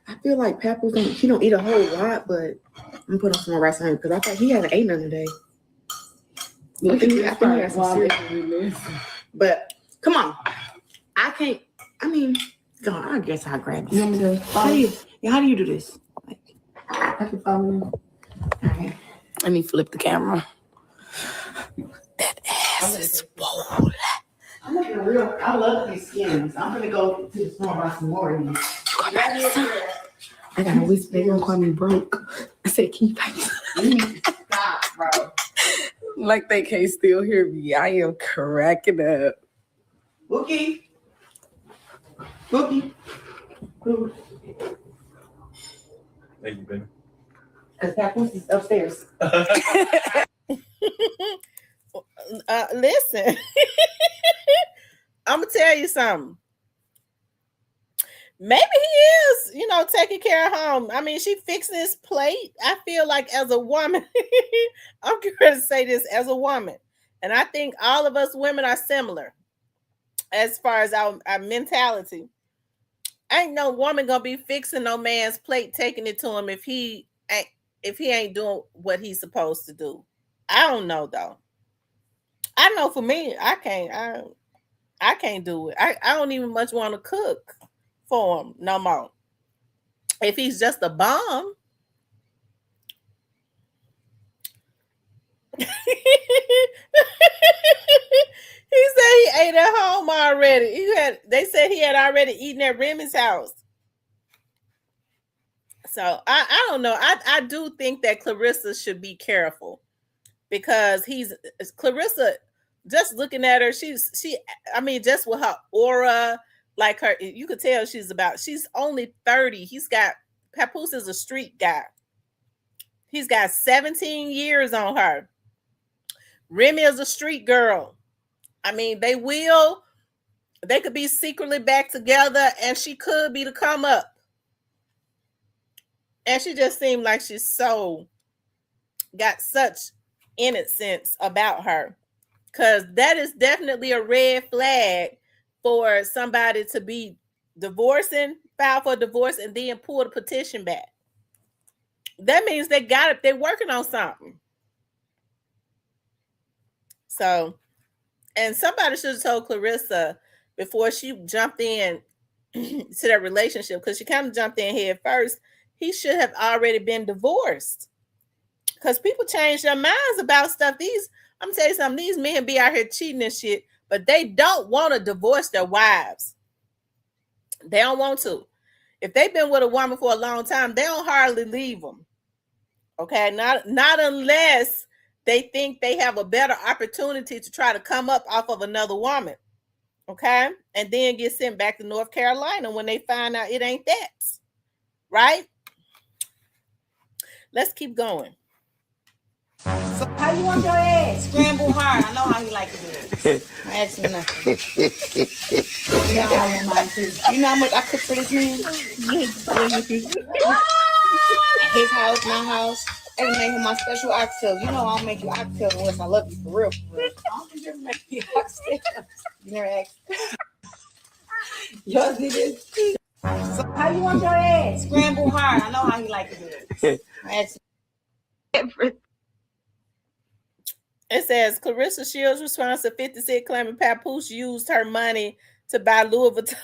I feel like Papoose he don't eat a whole lot, but I'm gonna put on some more rice on him because I thought he hasn't eaten none today. I think he had some cereal. But come on, I can't. I mean, God, I guess I'll grab this. You want me to follow you? How do you do this? I can follow you. All right. Let me flip the camera. That ass is swollen. I'm looking real. I love these skins. I'm gonna go to the store and buy some more of these. I gotta whisper. They gonna call me broke. I said, keep Stop, bro. like they can't still hear me. I am cracking up. Bookie. Thank you, baby. Because Papoose is upstairs. Listen, I'm gonna tell you something. Maybe he is, taking care of home. I mean, she fixing his plate. I feel like as a woman, I'm going to say this as a woman, and I think all of us women are similar as far as our mentality. Ain't no woman gonna be fixing no man's plate, taking it to him if he ain't doing what he's supposed to do. I don't know though. I know for me, I can't do it. I don't even much want to cook for him no more. If he's just a bum. He said he ate at home already. They said he had already eaten at Remy's house. So I don't know. I do think that Claressa should be careful because Claressa, just looking at her, just with her aura, like her, you could tell she's only 30. Papoose is a street guy. He's got 17 years on her. Remy is a street girl. I mean, they could be secretly back together and she could be the come up. And she just seemed like she's got such innocence about her. Because that is definitely a red flag for somebody to be file for divorce, and then pull the petition back. That means they're working on something. So, and somebody should have told Claressa before she jumped in to that relationship, because she kind of jumped in head first. He should have already been divorced. Because people change their minds about stuff. I'm gonna tell you something, these men be out here cheating and shit, but they don't want to divorce their wives. They don't want to. If they've been with a woman for a long time, they don't hardly leave them. Okay, not unless they think they have a better opportunity to try to come up off of another woman. Okay, and then get sent back to North Carolina when they find out it ain't that. Right? Let's keep going. So how you want your eggs? Scramble hard. I know how you like to do it. I asked him nothing. You know how much I cook for this man? His house, my house. And make him my special oxtail. You know I don't make you oxtail unless I love you for real. For real. I don't think you ever make me oxtail. You never asked. Y'all see this? So how you want your eggs? Scramble hard. I know how he likes it. It says Claressa Shields responds to 50 Cent claiming Papoose used her money to buy Louis Vuitton.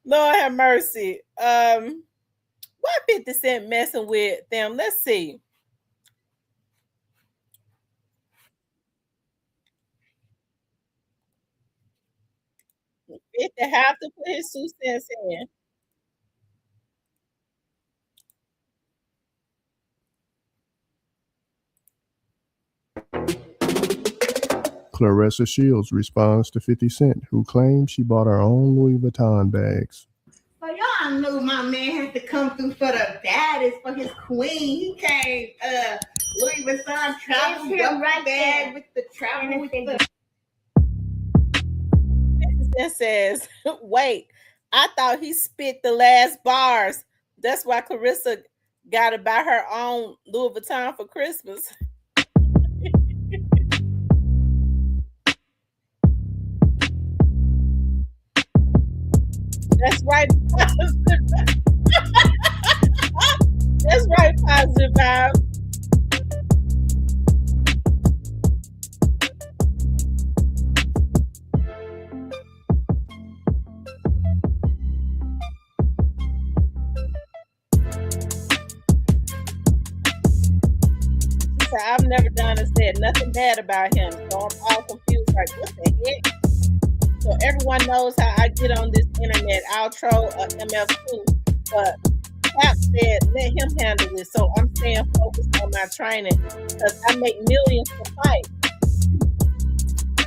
Lord have mercy. Why 50 Cent messing with them? Let's see. 50 have to put his 2 cents in. Claressa Shields responds to 50 Cent, who claims she bought her own Louis Vuitton bags. So y'all knew my man had to come through for the baddest, for his queen. He came, Louis Vuitton travel right bag with the travel with the. 50 Cent says, wait, I thought he spit the last bars. That's why Claressa got to buy her own Louis Vuitton for Christmas. That's right. That's right, positive vibe. I've never done and said nothing bad about him, so I'm all confused. Like, what the heck? So everyone knows how I get on this internet. I'll troll MF too, but Cap said let him handle it. So I'm staying focused on my training because I make millions to fight.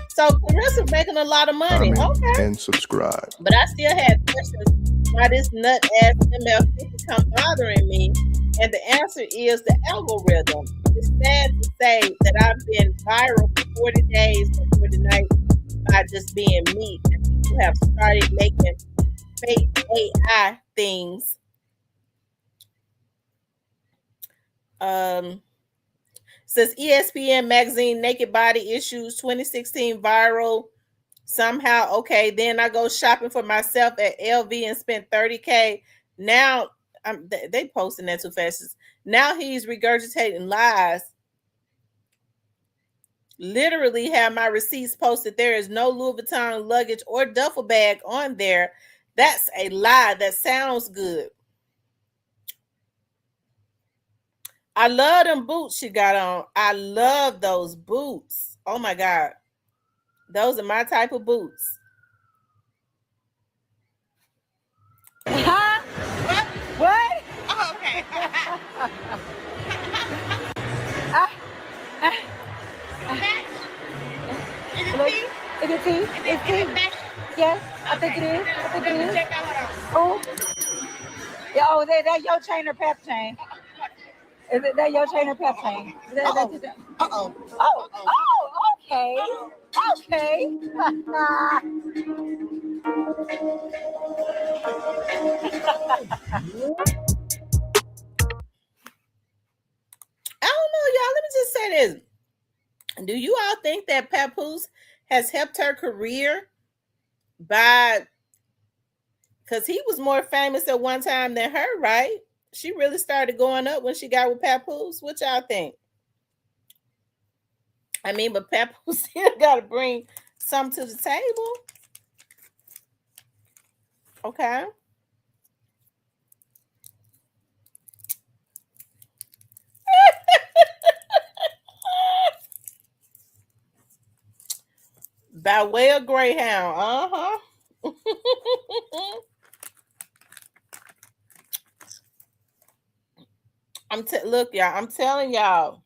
So Claressa making a lot of money. Okay. And subscribe. But I still had questions why this nut ass MF come bothering me, and the answer is the algorithm. It's sad to say that I've been viral for 40 days or 40 nights by just being me, and people have started making fake AI things. Says ESPN magazine naked body issues 2016 viral somehow. Okay, then I go shopping for myself at LV and spent $30K. Now they posting that too fast. Now he's regurgitating lies. Literally have my receipts posted. There is no Louis Vuitton luggage or duffel bag on there. That's a lie. That sounds good. I love them boots she got on. I love those boots. Oh my God. Those are my type of boots. Huh? What? Oh, okay. Is it tea? Is it tea? It's tea. Yes, I think it is. I think it is. Check that one out. Oh, yeah. Oh, that's your chain or pep chain. Is it that your chain or pep chain? Oh, okay. Okay. I don't know, y'all. Let me just say this. Do you all think that Papoose has helped her career by, because he was more famous at one time than her, right? She really started going up when she got with Papoose. What y'all think? I mean, but Papoose still got to bring something to the table. Okay. By way of Greyhound. Uh-huh. Look, y'all, I'm telling y'all.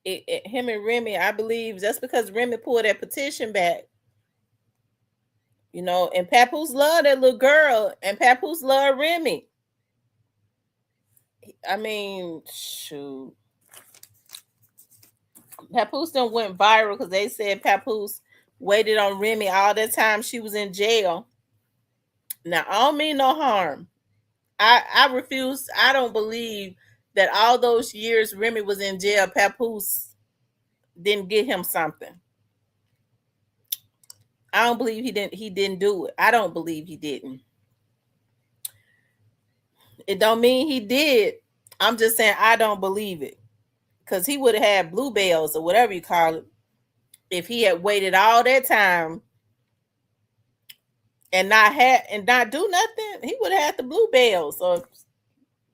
Him and Remy, I believe, just because Remy pulled that petition back. You know, and Papoose loved that little girl, and Papoose loved Remy. I mean, shoot. Papoose done went viral because they said Papoose waited on Remy all the time she was in jail. Now, I don't mean no harm. I refuse. I don't believe that all those years Remy was in jail, Papoose didn't get him something. I don't believe he didn't do it. I don't believe he didn't. It don't mean he did. I'm just saying I don't believe it. Because he would have had bluebells or whatever you call it if he had waited all that time and not do nothing. He would have had the bluebells or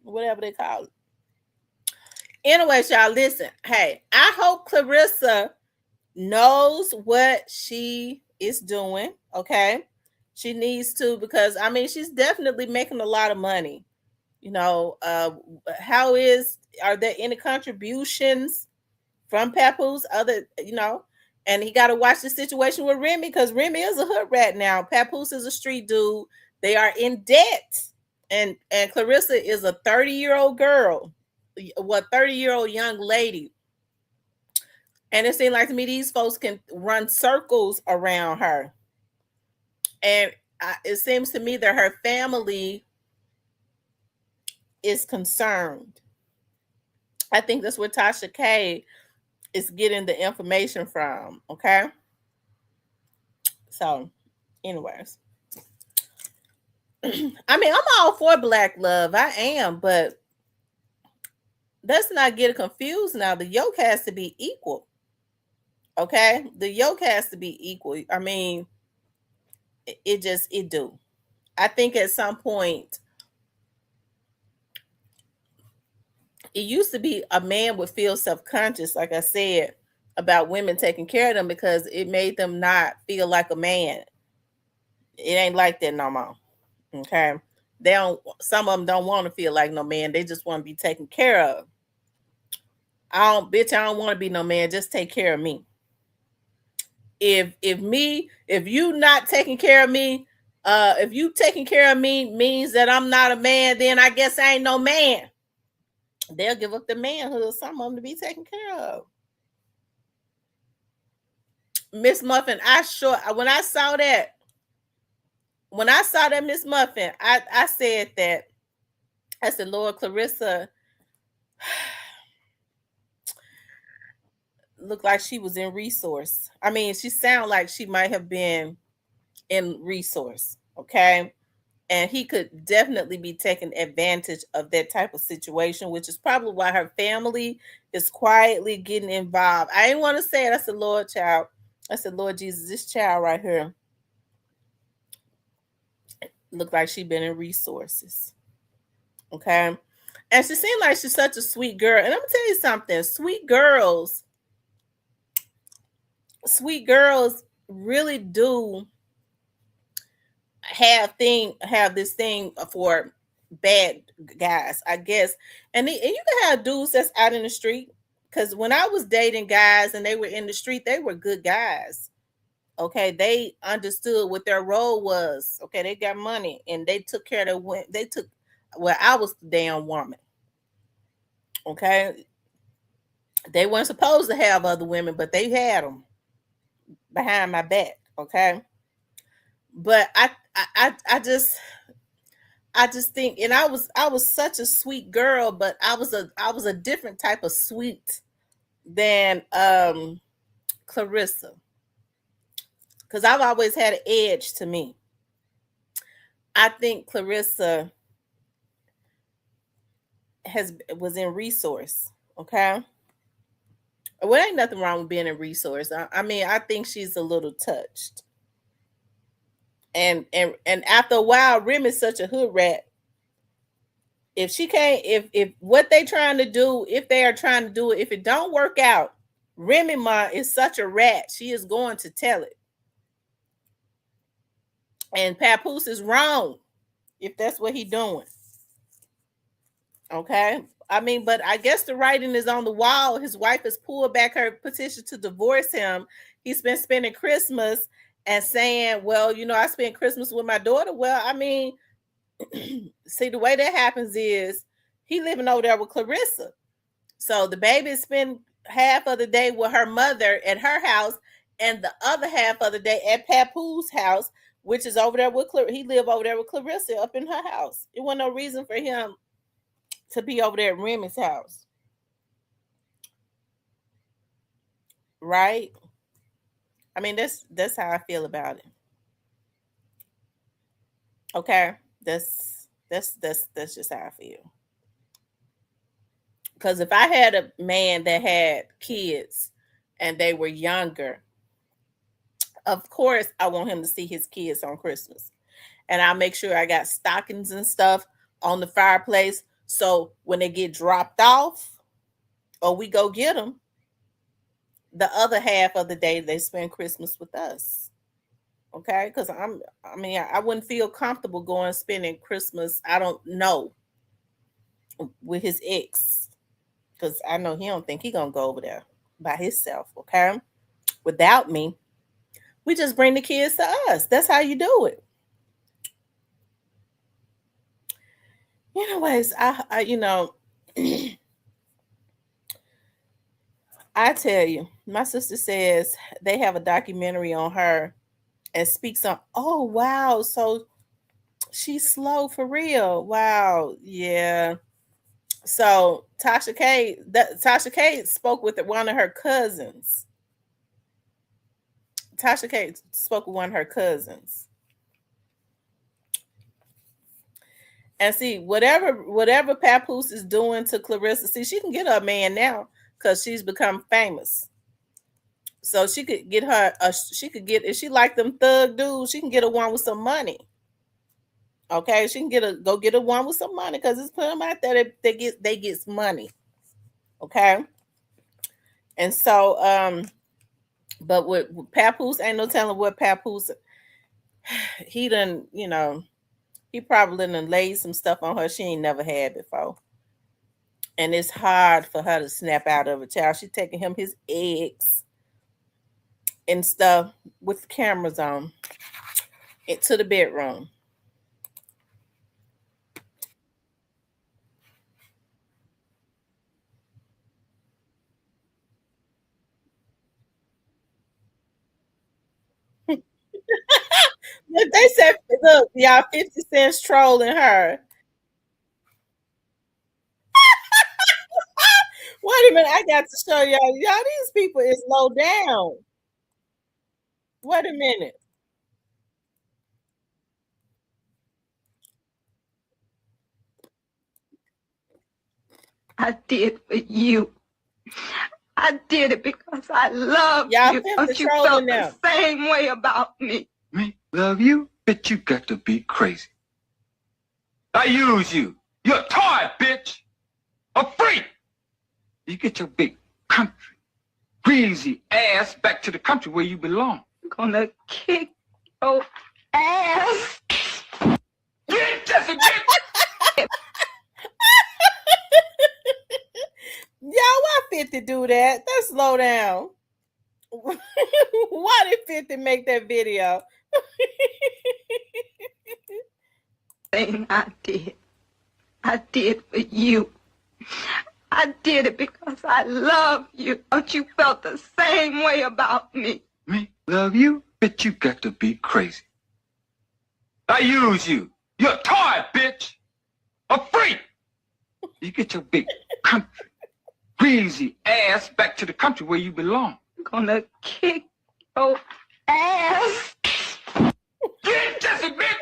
whatever they call it. Anyways, y'all, listen. Hey, I hope Claressa knows what she is doing. Okay, she needs to, because I mean she's definitely making a lot of money. You know, are there any contributions from Papoose? Other, you know, and he got to watch the situation with Remy, because Remy is a hood rat now. Papoose is a street dude. They are in debt, and Claressa is a 30-year-old girl, 30-year-old young lady. And it seems like to me these folks can run circles around her. And it seems to me that her family is concerned. I think that's where Tasha K is getting the information from. Okay. So, anyways. I mean, I'm all for black love. I am, but let's not get it confused now. The yoke has to be equal. Okay? The yoke has to be equal. I mean, it do. I think at some point it used to be a man would feel self-conscious, like I said, about women taking care of them because it made them not feel like a man. It ain't like that no more. Okay. Some of them don't want to feel like no man. They just want to be taken care of. I don't want to be no man. Just take care of me. If you not taking care of me, if you taking care of me means that I'm not a man, then I guess I ain't no man. They'll give up the manhood, some of them, to be taken care of. Miss Muffin, when I saw that Miss Muffin, I said that. I said, Lord, Claressa looked like she was in resource. I mean, she sounded like she might have been in resource. Okay. And he could definitely be taking advantage of that type of situation, which is probably why her family is quietly getting involved. I didn't want to say it. I said, Lord, child. I said, Lord Jesus, this child right here looked like she'd been in resources. Okay. And she seemed like she's such a sweet girl. And I'm going to tell you something. Sweet girls really do have this thing for bad guys, I guess. And you can have dudes that's out in the street, because when I was dating guys and they were in the street, they were good guys. Okay, they understood what their role was. Okay, they got money and they took care of I was the damn woman. Okay, they weren't supposed to have other women, but they had them behind my back. Okay, but I just think, and I was such a sweet girl, but I was a different type of sweet than Claressa, because I've always had an edge to me. I think Claressa was in resource. Okay, well, ain't nothing wrong with being in resource. I mean, I think she's a little touched. And after a while, Remy's such a hood rat. If she can't, if what they trying to do, if they are trying to do it, if it don't work out, Remy Ma is such a rat. She is going to tell it. And Papoose is wrong if that's what he doing. Okay. I mean, but I guess the writing is on the wall. His wife has pulled back her petition to divorce him. He's been spending Christmas and saying, well, I spent Christmas with my daughter. Well, I mean, see, the way that happens is he living over there with Claressa. So the baby spend half of the day with her mother at her house and the other half of the day at Papoose house, which is over there with he live over there with Claressa up in her house. It wasn't no reason for him to be over there at Remy's house. Right? I mean, that's how I feel about it. Okay? That's just how I feel. Because if I had a man that had kids and they were younger, of course I want him to see his kids on Christmas. And I'll make sure I got stockings and stuff on the fireplace. So when they get dropped off or we go get them, the other half of the day they spend Christmas with us. Okay? Because I wouldn't feel comfortable going spending Christmas, I don't know, with his ex. Because I know he don't think he gonna go over there by himself, okay? Without me. We just bring the kids to us. That's how you do it. Anyways, I tell you, my sister says they have a documentary on her and speaks on, oh wow, so she's slow for real. Wow, yeah. So Tasha K spoke with one of her cousins. Tasha K spoke with one of her cousins. And see, whatever Papoose is doing to Claressa, see, she can get her a man now because she's become famous. So she could get her, if she like them thug dudes, she can get a one with some money. Okay, she can go get a one with some money because it's put them out there that they get money. Okay, and so but with Papoose, ain't no telling what Papoose. He done, he probably done laid some stuff on her she ain't never had before, and it's hard for her to snap out of it. Child, she taking him his eggs and stuff with cameras on into the bedroom. They said, look, y'all, 50 Cent's trolling her. Wait a minute, I got to show y'all. Y'all, these people is low down. Wait a minute. I did for you. I did it because I love Y'all you. feel Don't you trolling felt them. the same way about me? Me love you? Bitch, you got to be crazy. I use you. You're a toy, bitch. A freak. You get your big country, greasy ass back to the country where you belong. I'm gonna kick your ass. Get just a bitch. Y'all, why 50 do that? Let's slow down. Why did 50 make that video? Thing I did for you. I did it because I love you. Don't you felt the same way about me? Me love you? Bitch, you got to be crazy. I use you. You're a toy, bitch. A freak. You get your big country, greasy ass back to the country where you belong. I'm gonna kick your ass. Get just a bitch.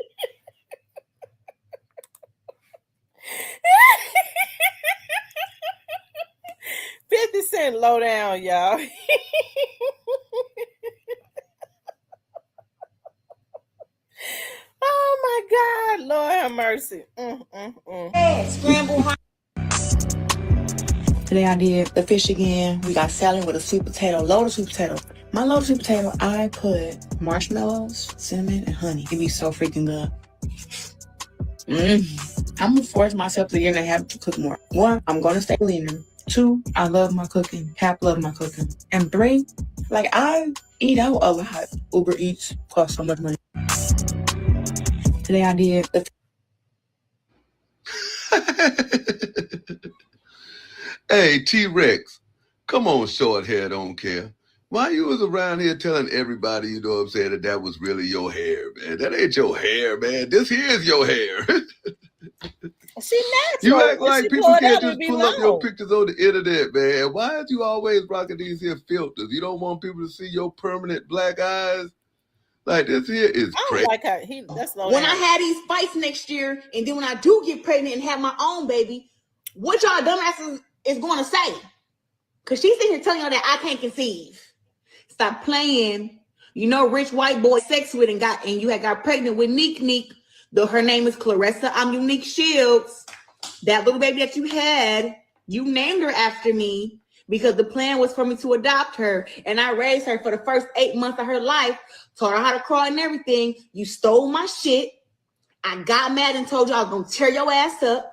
50 Cent low down, y'all. Oh my God, Lord have mercy. Scramble. Today I did the fish again. We got salad with a sweet potato, loaded sweet potato. My loaded sweet potato, I put marshmallows, cinnamon, and honey. It be so freaking good. I'm gonna force myself to get and have to cook more. 1, I'm gonna stay leaner. 2, I love my cooking. Pap love my cooking. And 3, Like, I eat out a lot. Uber Eats costs so much money. Today I did the Hey, T-Rex, come on, short hair, don't care. Why you was around here telling everybody, you know what I'm saying, that was really your hair, man? That ain't your hair, man. This here is your hair. She natural. You act When like she people pull it can't out, just it be pull up your long. pictures on the internet, man. Why is you always rocking these here filters? You don't want people to see your permanent black eyes? Like, this here is I don't crazy. like her. That's low when down. I had these fights next year, and then when I do get pregnant and have my own baby, what y'all dumbasses is going to say? Because she's sitting here telling y'all that I can't conceive. Stop playing. You know, rich white boy sex with and you had got pregnant with Neek. Though her name is Claressa, I'm Unique Shields. That little baby that you had, you named her after me because the plan was for me to adopt her, and I raised her for the first 8 months of her life, taught her how to crawl and everything. You stole my shit. I got mad and told you I was gonna tear your ass up,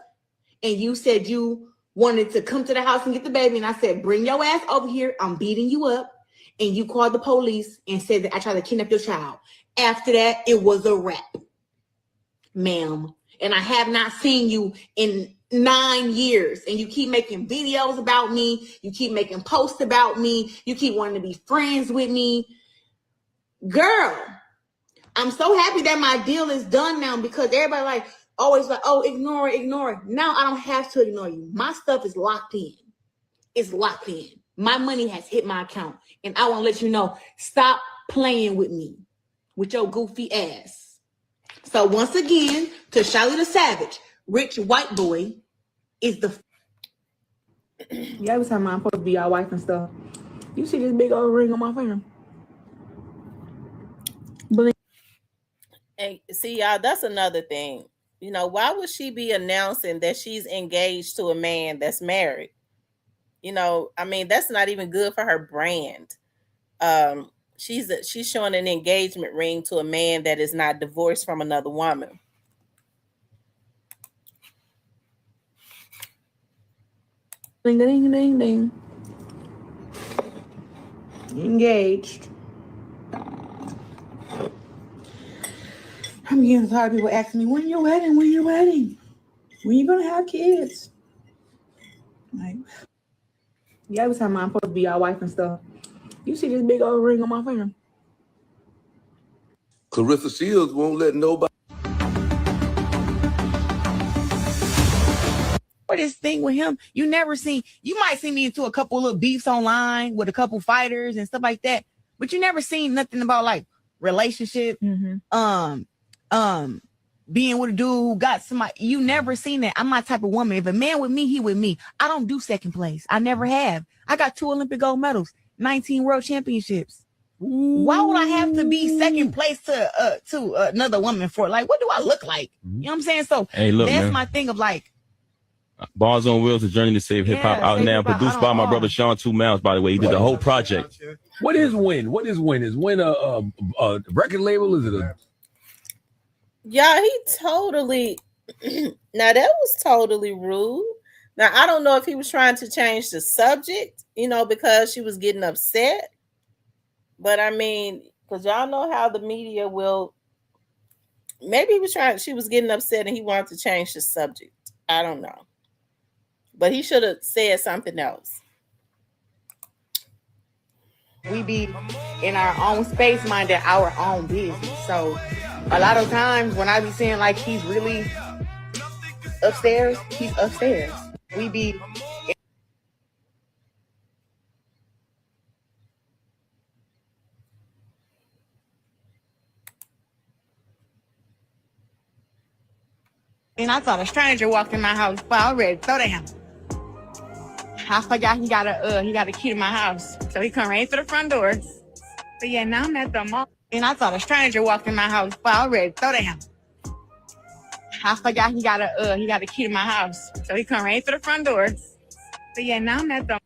and you said you wanted to come to the house and get the baby, and I said, bring your ass over here. I'm beating you up. And you called the police and said that I tried to kidnap your child. After that, it was a wrap, ma'am. And I have not seen you in 9 years. And you keep making videos about me. You keep making posts about me. You keep wanting to be friends with me. Girl, I'm so happy that my deal is done now, because everybody like always like, oh, ignore it. Now I don't have to ignore you. My stuff is locked in. It's locked in. My money has hit my account. And I want to let you know, stop playing with me, with your goofy ass. So once again, to Shiley the Savage, rich white boy is the... Yeah, every time I'm supposed to be our wife and stuff. You see this big old ring on my finger? And see, y'all, that's another thing. You know, why would she be announcing that she's engaged to a man that's married? You know, I mean, that's not even good for her brand. She's showing an engagement ring to a man that is not divorced from another woman. Ding, ding, ding, ding. Engaged. I'm getting tired of people asking me, when your wedding? When you gonna have kids? Like, yeah, every time I'm supposed to be our wife and stuff. You see this big old ring on my finger? Claressa Shields won't let nobody. For this thing with him, you might see me into a couple of beefs online with a couple fighters and stuff like that, but you never seen nothing about like relationship, being with a dude who got somebody. You never seen that. I'm my type of woman. If a man with me, he with me. I don't do second place. I never have. I got 2 Olympic gold medals, 19 world championships. Why would I have to be second place to another woman for? Like, what do I look like? You know what I'm saying? So Hey, look, that's man. my thing of like, Bars on Wheels, a journey to save hip hop, Yeah, out Save now, Hip Hop, produced out by on my all. brother Sean 2 Miles. By the way, he did the whole project. What is Win? What is Win? Is Win a record label? Is it a... Yeah, he totally... Now, that was totally rude. Now, I don't know if he was trying to change the subject, you know, because she was getting upset. But, I mean, because y'all know how the media will... Maybe she was getting upset and he wanted to change the subject. I don't know. But he should have said something else. We be in our own space, minding our own business. So a lot of times when I be saying like he's really upstairs, he's upstairs. We be... And I thought a stranger walked in my house, but I already throw him. I forgot he got a key to my house, so he come right through the front door. But yeah, now I'm at the mall, and I thought a stranger walked in my house, but I already throw him. I forgot he got a key to my house, so he come right through the front door. But yeah, now I'm at the...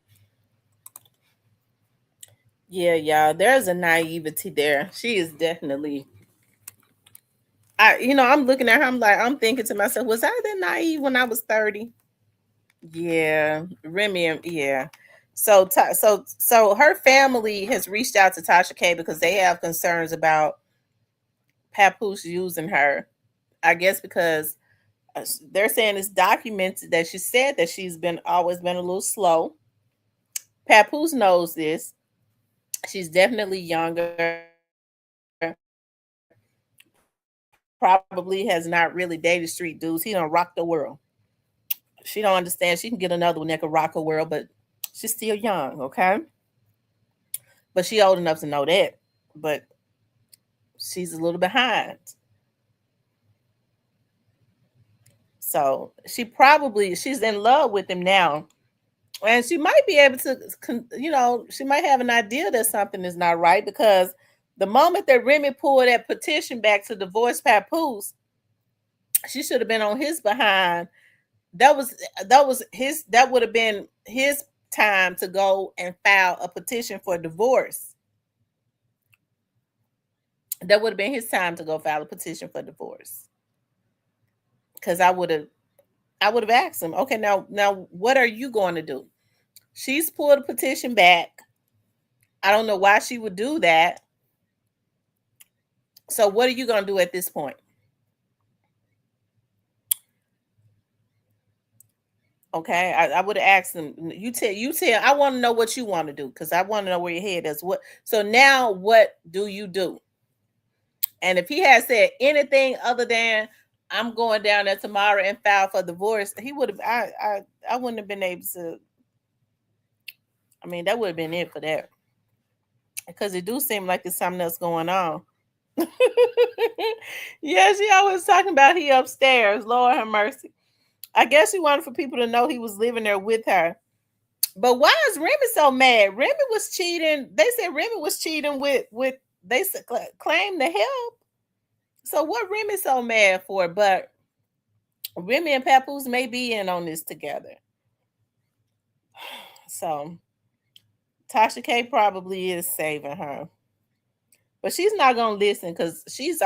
Yeah, y'all, there's a naivety there. She is definitely... I'm looking at her, I'm thinking to myself, was I that naive when I was 30? Yeah, Remy, yeah. So her family has reached out to Tasha K because they have concerns about Papoose using her. I guess because they're saying it's documented that she said that she's always been a little slow. Papoose knows this. She's definitely younger. Probably has not really dated street dudes. He don't rock the world. She don't understand. She can get another one that can rock her world, but she's still young, okay? But she old enough to know that. But she's a little behind. So she's in love with him now. And she might be able to, she might have an idea that something is not right because the moment that Remy pulled that petition back to divorce Papoose, she should have been on his behind. That would have been his time to go and file a petition for divorce. That would have been his time to go file a petition for divorce. Because I would have asked him, okay, now what are you going to do? She's pulled a petition back. I don't know why she would do that. So what are you going to do at this point? Okay, I would have asked him. You tell. I want to know what you want to do because I want to know where your head is. So now, what do you do? And if he had said anything other than I'm going down there tomorrow and file for divorce, he would have. I wouldn't have been able to. I mean, that would have been it for that. Because it do seem like there's something else going on. Yeah, she always talking about he upstairs. Lord have mercy. I guess she wanted for people to know he was living there with her. But why is Remy so mad? Remy was cheating. They said Remy was cheating with they claimed the help. So what Remy so mad for? But Remy and Papoose may be in on this together. So Tasha K probably is saving her. But she's not gonna listen because she's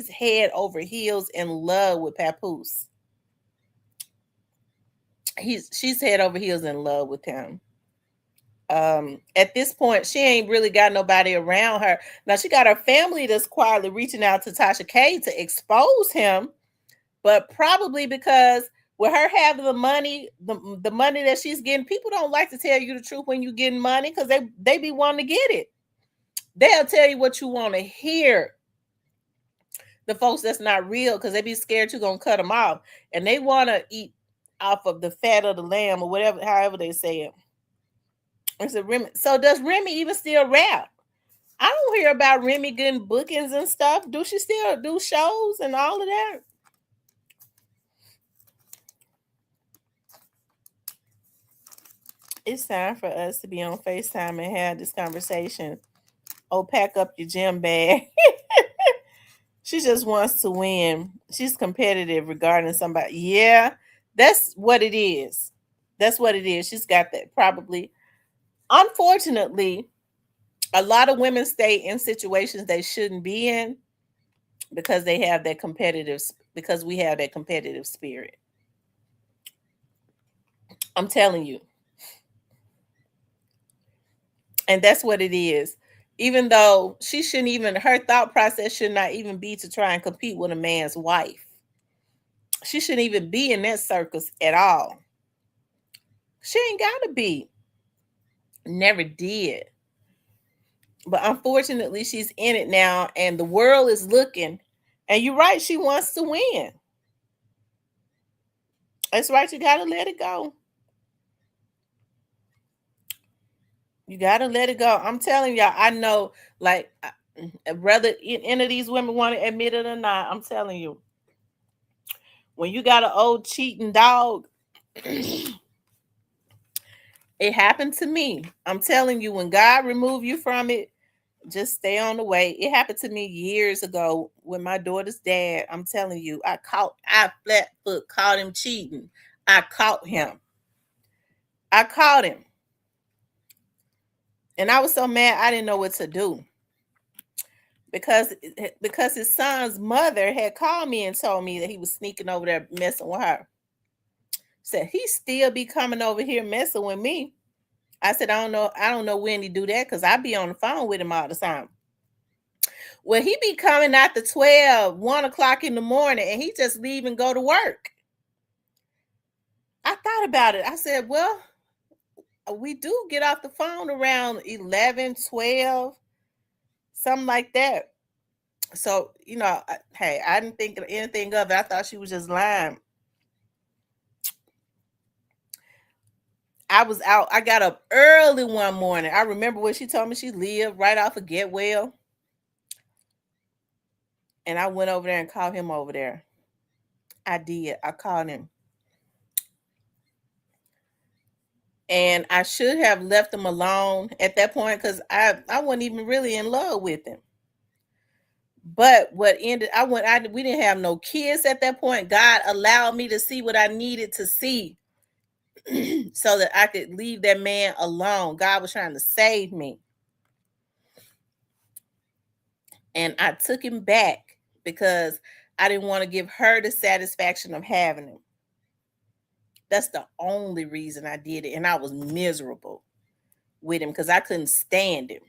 head over heels in love with Papoose. She's head over heels in love with him. At this point, she ain't really got nobody around her. Now she got her family that's quietly reaching out to Tasha K to expose him, but probably because with her having the money, the money that she's getting, people don't like to tell you the truth when you're getting money because they be wanting to get it. They'll tell you what you want to hear. The folks that's not real because they be scared you're gonna cut them off, and they want to eat off of the fat of the lamb or whatever, however they say it. So does Remy even still rap? I don't hear about Remy getting bookings and stuff. Do she still do shows and all of that? It's time for us to be on FaceTime and have this conversation. Oh, pack up your gym bag. She just wants to win. She's competitive regarding somebody. Yeah, that's what it is. That's what it is. She's got that probably. Unfortunately, a lot of women stay in situations they shouldn't be in because we have that competitive spirit. I'm telling you. And that's what it is. Even though her thought process should not even be to try and compete with a man's wife. She shouldn't even be in that circus at all. She ain't got to be. Never did. But unfortunately, she's in it now, and the world is looking. And you're right, she wants to win. That's right, you got to let it go. You got to let it go. I'm telling y'all, I know, like, whether any of these women want to admit it or not, I'm telling you, when you got an old cheating dog, it happened to me. I'm telling you, when God remove you from it, just stay on the way. It happened to me years ago with my daughter's dad. I'm telling you, I flat foot caught him cheating. I caught him. And I was so mad I didn't know what to do. Because his son's mother had called me and told me that he was sneaking over there messing with her. Said he still be coming over here messing with me. I said, I don't know when he do that because I be on the phone with him all the time. Well, he be coming after 12, 1 o'clock in the morning, and he just leave and go to work. I thought about it. I said, well, we do get off the phone around 11, 12, something like that. So, hey, I didn't think of anything of it. I thought she was just lying. I was out. I got up early one morning. I remember when she told me she lived right off of Getwell. And I went over there and called him over there. I did. I called him. And I should have left him alone at that point because I wasn't even really in love with him. But what ended, we didn't have no kids at that point. God allowed me to see what I needed to see so that I could leave that man alone. God was trying to save me. And I took him back because I didn't want to give her the satisfaction of having him. That's the only reason I did it. And I was miserable with him because I couldn't stand him.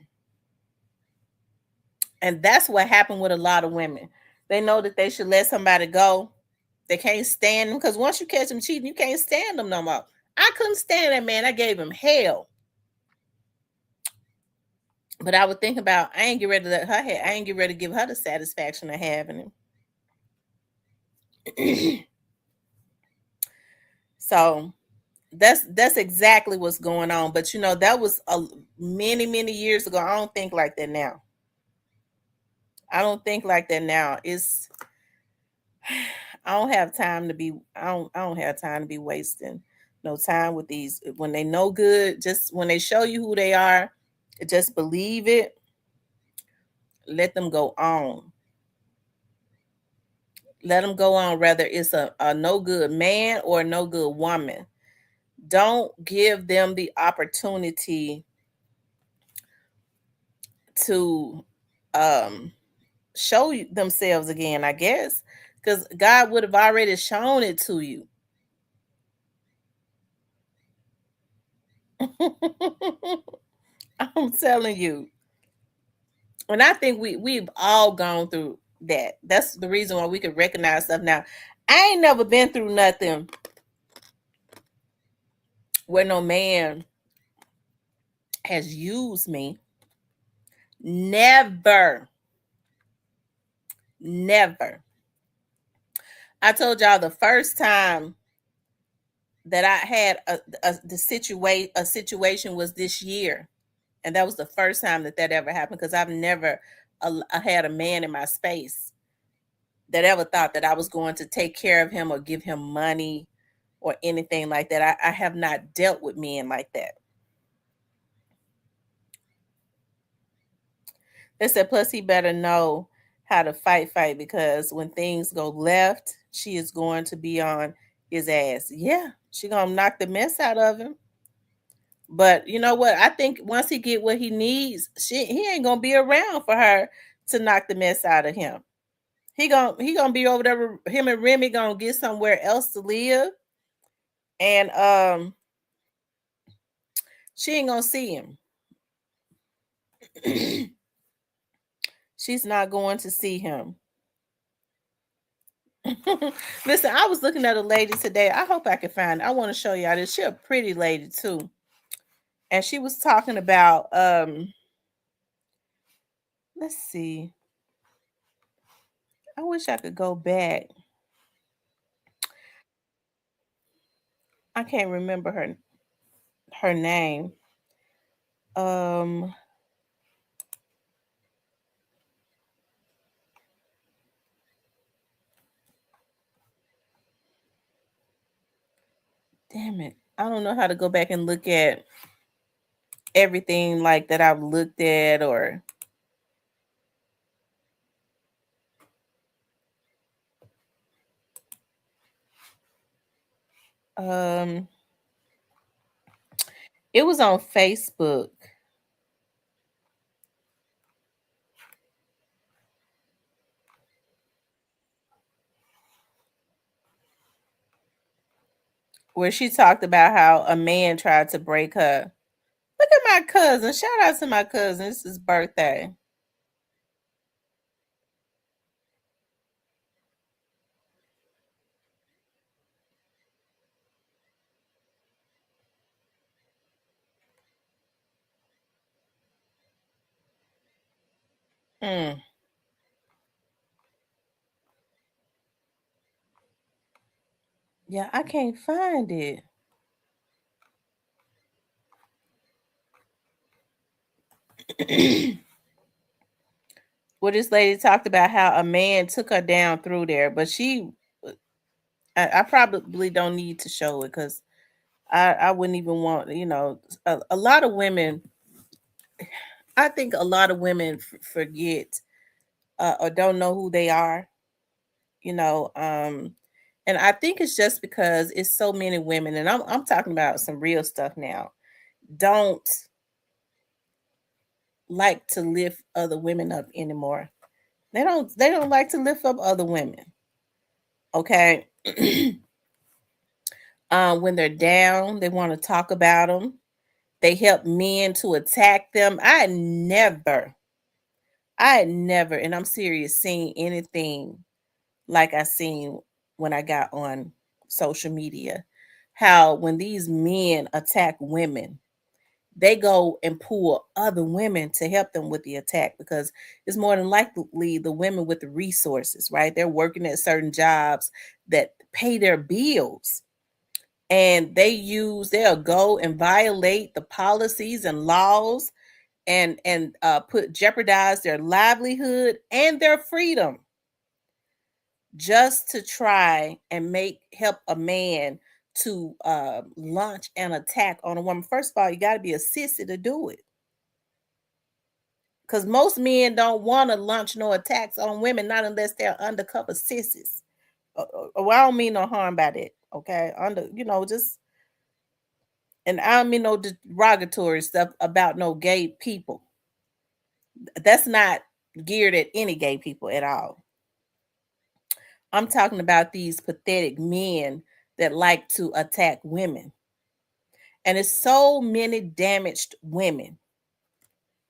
And that's what happened with a lot of women. They know that they should let somebody go. They can't stand them because once you catch them cheating, you can't stand them no more. I couldn't stand that man. I gave him hell. But I would think about, I ain't get ready to let her have, I ain't get ready to give her the satisfaction of having him. So that's exactly what's going on. But that was many years ago. I don't think like that now. I don't think like that now. I don't have time to be wasting no time with these. When they know good, just when they show you who they are, just believe it. Let them go on. Let them go on, whether it's a no good man or a no good woman. Don't give them the opportunity to show themselves again, I guess, because God would have already shown it to you. I'm telling you. And I think we've all gone through that. That's the reason why we can recognize stuff now. I ain't never been through nothing where no man has used me. Never. Never. I told y'all the first time that I had a situation was this year. And that was the first time that ever happened because I've never had a man in my space that ever thought that I was going to take care of him or give him money or anything like that. I have not dealt with men like that. They said, plus he better know how to fight because when things go left, she is going to be on his ass. Yeah, she gonna knock the mess out of him. But you know what? I think once he get what he needs, he ain't gonna be around for her to knock the mess out of him. He gonna be over there. Him and Remy gonna get somewhere else to live, and she ain't gonna see him. She's not going to see him. Listen, I was looking at a lady today. I hope I can find it. I want to show y'all this. She's a pretty lady too. And she was talking about let's see. I wish I could go back. I can't remember her name. Damn it. I don't know how to go back and look at everything like that I've looked at or it was on Facebook. Where she talked about how a man tried to break her my cousin? Shout out to my cousin. It's his birthday. Mm. Yeah, I can't find it. Well, this lady talked about how a man took her down through there, but I probably don't need to show it because I wouldn't even want, a lot of women, I think a lot of women forget or don't know who they are, you know. And I think it's just because it's so many women, and I'm talking about some real stuff now, don't like to lift other women up anymore. They don't like to lift up other women. Okay. When they're down, they want to talk about them. They help men to attack them. I had never, and I'm serious, seen anything like I seen when I got on social media. How when these men attack women, they go and pull other women to help them with the attack because it's more than likely the women with the resources, right? They're working at certain jobs that pay their bills, and they'll go and violate the policies and laws and put jeopardize their livelihood and their freedom just to try and help a man to launch an attack on a woman. First of all, you got to be a sissy to do it, because most men don't want to launch no attacks on women, not unless they're undercover sissies. Well, I don't mean no harm by that, okay? Just, and I don't mean no derogatory stuff about no gay people. That's not geared at any gay people at all. I'm talking about these pathetic men that like to attack women. And it's so many damaged women,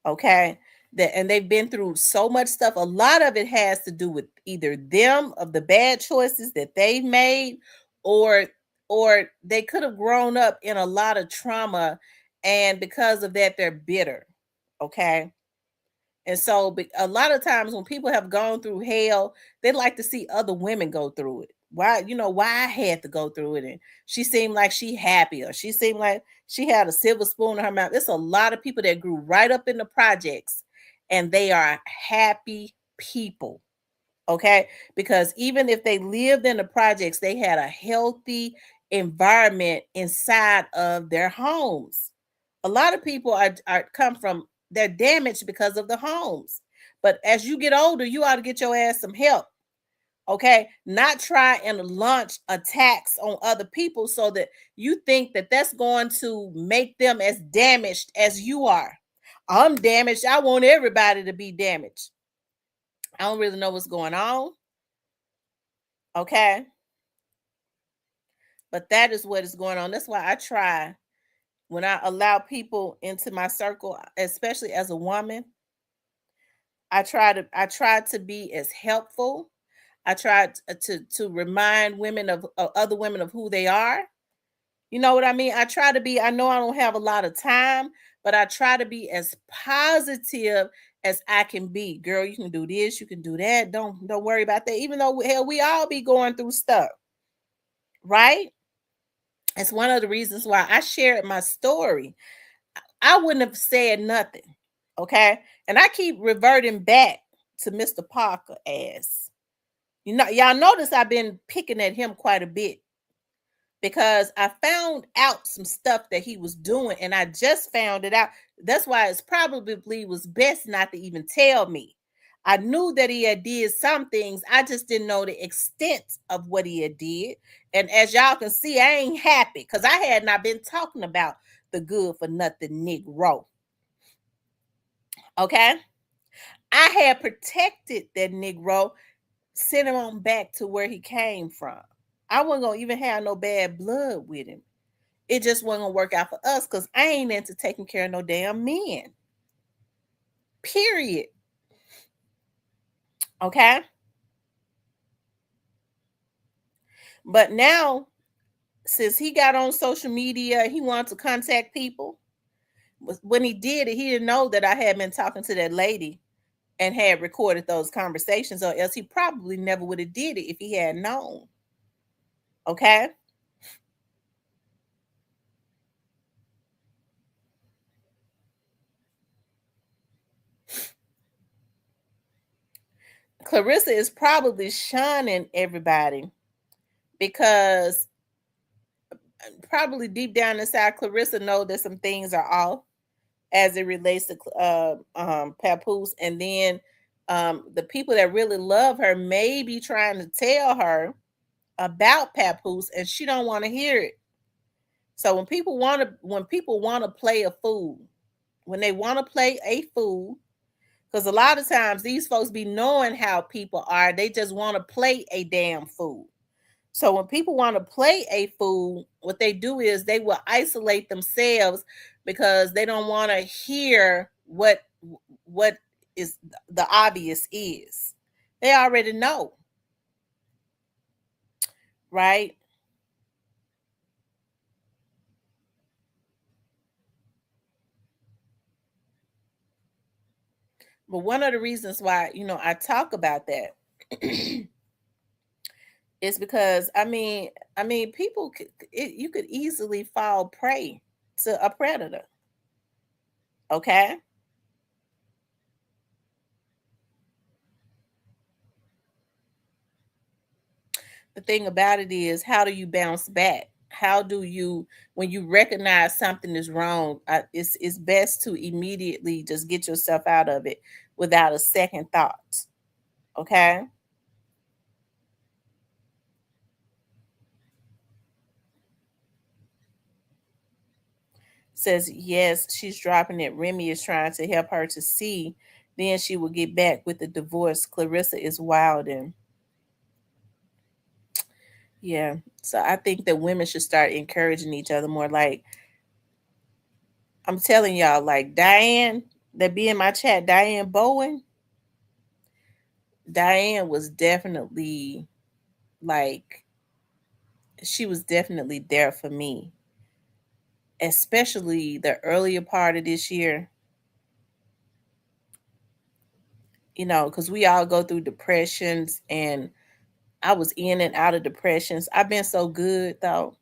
okay? And they've been through so much stuff. A lot of it has to do with either them of the bad choices that they've made, or they could have grown up in a lot of trauma, and because of that they're bitter, okay? And so a lot of times when people have gone through hell, they like to see other women go through it. Why I had to go through it, and she seemed like she happy, or she seemed like she had a silver spoon in her mouth. There's a lot of people that grew right up in the projects and they are happy people. Okay. Because even if they lived in the projects, they had a healthy environment inside of their homes. A lot of people are come from, they're damaged because of the homes. But as you get older, you ought to get your ass some help. Okay, not try and launch attacks on other people so that you think that that's going to make them as damaged as you are. I'm damaged. I want everybody to be damaged. I don't really know what's going on. Okay, but that is what is going on. That's why I try, when I allow people into my circle, especially as a woman, I try to be as helpful. I try to remind women of other women of who they are. You know what I mean? I try to be, I know I don't have a lot of time, but I try to be as positive as I can be. Girl, you can do this, you can do that. Don't worry about that. Even though hell, we all be going through stuff, right? It's one of the reasons why I shared my story. I wouldn't have said nothing. Okay. And I keep reverting back to Mr. Parker as, y'all notice I've been picking at him quite a bit because I found out some stuff that he was doing, and I just found it out. That's why it's probably was best not to even tell me. I knew that he had did some things. I just didn't know the extent of what he had did. And as y'all can see, I ain't happy because I had not been talking about the good for nothing Negro. Okay. I had protected that Negro, sent him on back to where he came from. I wasn't gonna even have no bad blood with him. it just wasn't gonna work out for us because I ain't into taking care of no damn men. Period. Okay. But now, since he got on social media, he wanted to contact people. When he did it, he didn't know that I had been talking to that lady and had recorded those conversations, or else he probably never would have did it if he had known. Okay. Claressa is probably shunning everybody because probably deep down inside, Claressa know that some things are off as it relates to Papoose, and then the people that really love her may be trying to tell her about Papoose, and she don't want to hear it. So when people want to play a fool, when they want to play a fool, because a lot of times these folks be knowing how people are, they just want to play a damn fool. So when people want to play a fool, what they do is they will isolate themselves because they don't want to hear what is the obvious is. They already know. Right? But one of the reasons why, I talk about that is because people you could easily fall prey to a predator. Okay? The thing about it is, how do you bounce back? How do you, when you recognize something is wrong, it's best to immediately just get yourself out of it without a second thought. Okay? Says yes, she's dropping it. Remy is trying to help her to see. Then she will get back with the divorce. Claressa is wilding. Yeah. So I think that women should start encouraging each other more. Like, I'm telling y'all, like Diane, that be in my chat, Diane Bowen. Diane was definitely like, she was definitely there for me, especially the earlier part of this year, because we all go through depressions, and I was in and out of depressions. I've been so good though.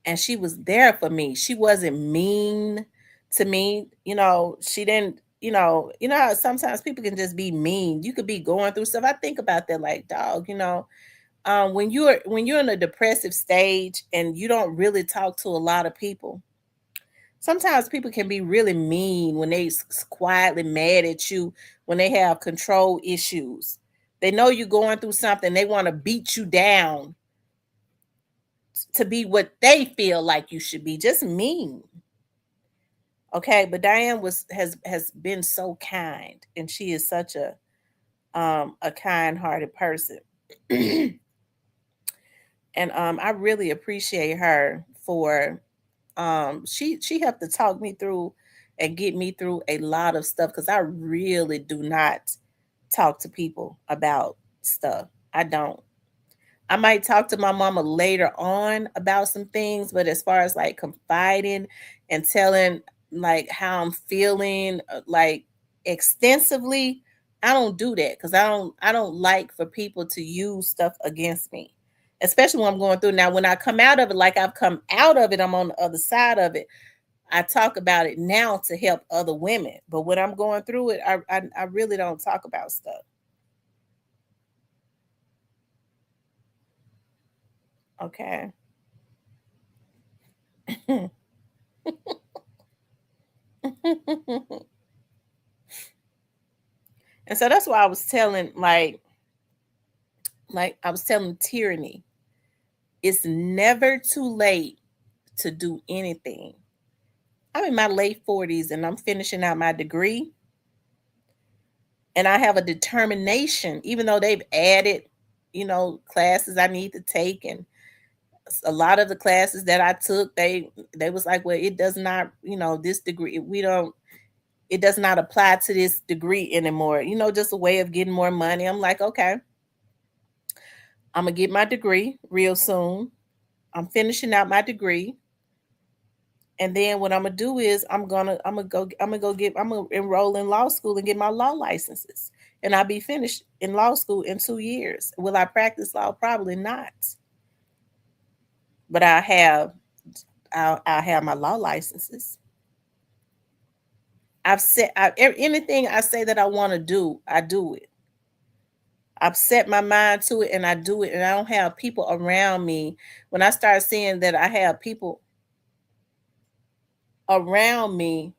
And she was there for me. She wasn't mean to me. She didn't, how sometimes people can just be mean. You could be going through stuff. I think about that like, dog, when you're in a depressive stage and you don't really talk to a lot of people, sometimes people can be really mean when they quietly mad at you, when they have control issues. They know you're going through something. They want to beat you down to be what they feel like you should be. Just mean. Okay, but Diane has been so kind, and she is such a kind-hearted person. And I really appreciate her for she helped to talk me through and get me through a lot of stuff, because I really do not talk to people about stuff. I don't. I might talk to my mama later on about some things, but as far as like confiding and telling like how I'm feeling like extensively, I don't do that because I don't like for people to use stuff against me. Especially when I'm going through. Now, when I come out of it, like I've come out of it, I'm on the other side of it. I talk about it now to help other women. But when I'm going through it, I really don't talk about stuff. Okay. And so that's why I was telling like I was telling Tyranny, it's never too late to do anything. I'm in my late 40s and I'm finishing out my degree. And I have a determination, even though they've added, classes I need to take, and A lot of the classes that I took, they was like, well, it does not, this degree, it does not apply to this degree anymore. Just a way of getting more money. I'm like, okay, I'm gonna get my degree real soon. I'm finishing out my degree. And then what I'm gonna do is I'm gonna enroll in law school and get my law licenses. And I'll be finished in law school in 2 years. Will I practice law? Probably not. But I'll have my law licenses. Anything I say that I want to do, I do it. I've set my mind to it and I do it, and I don't have people around me. When I start seeing that I have people around me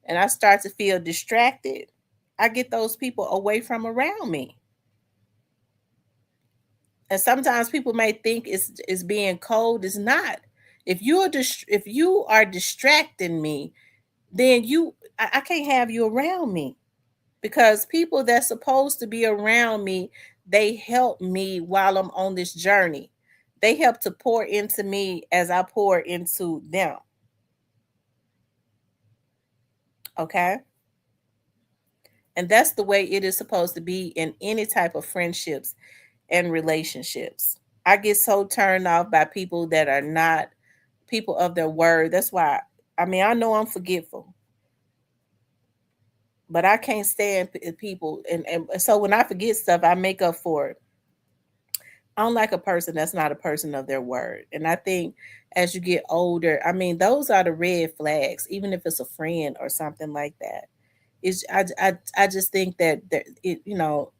and I start to feel distracted, I get those people away from around me. And sometimes people may think it's being cold. It's not. If you are distracting me, then I can't have you around me, because people that's supposed to be around me, they help me while I'm on this journey. They help to pour into me as I pour into them. Okay? And that's the way it is supposed to be in any type of friendships and relationships. I get so turned off by people that are not people of their word. That's why, I know I'm forgetful, but I can't stand people. And so when I forget stuff, I make up for it. I don't like a person that's not a person of their word. And I think as you get older, those are the red flags, even if it's a friend or something like that. I just think that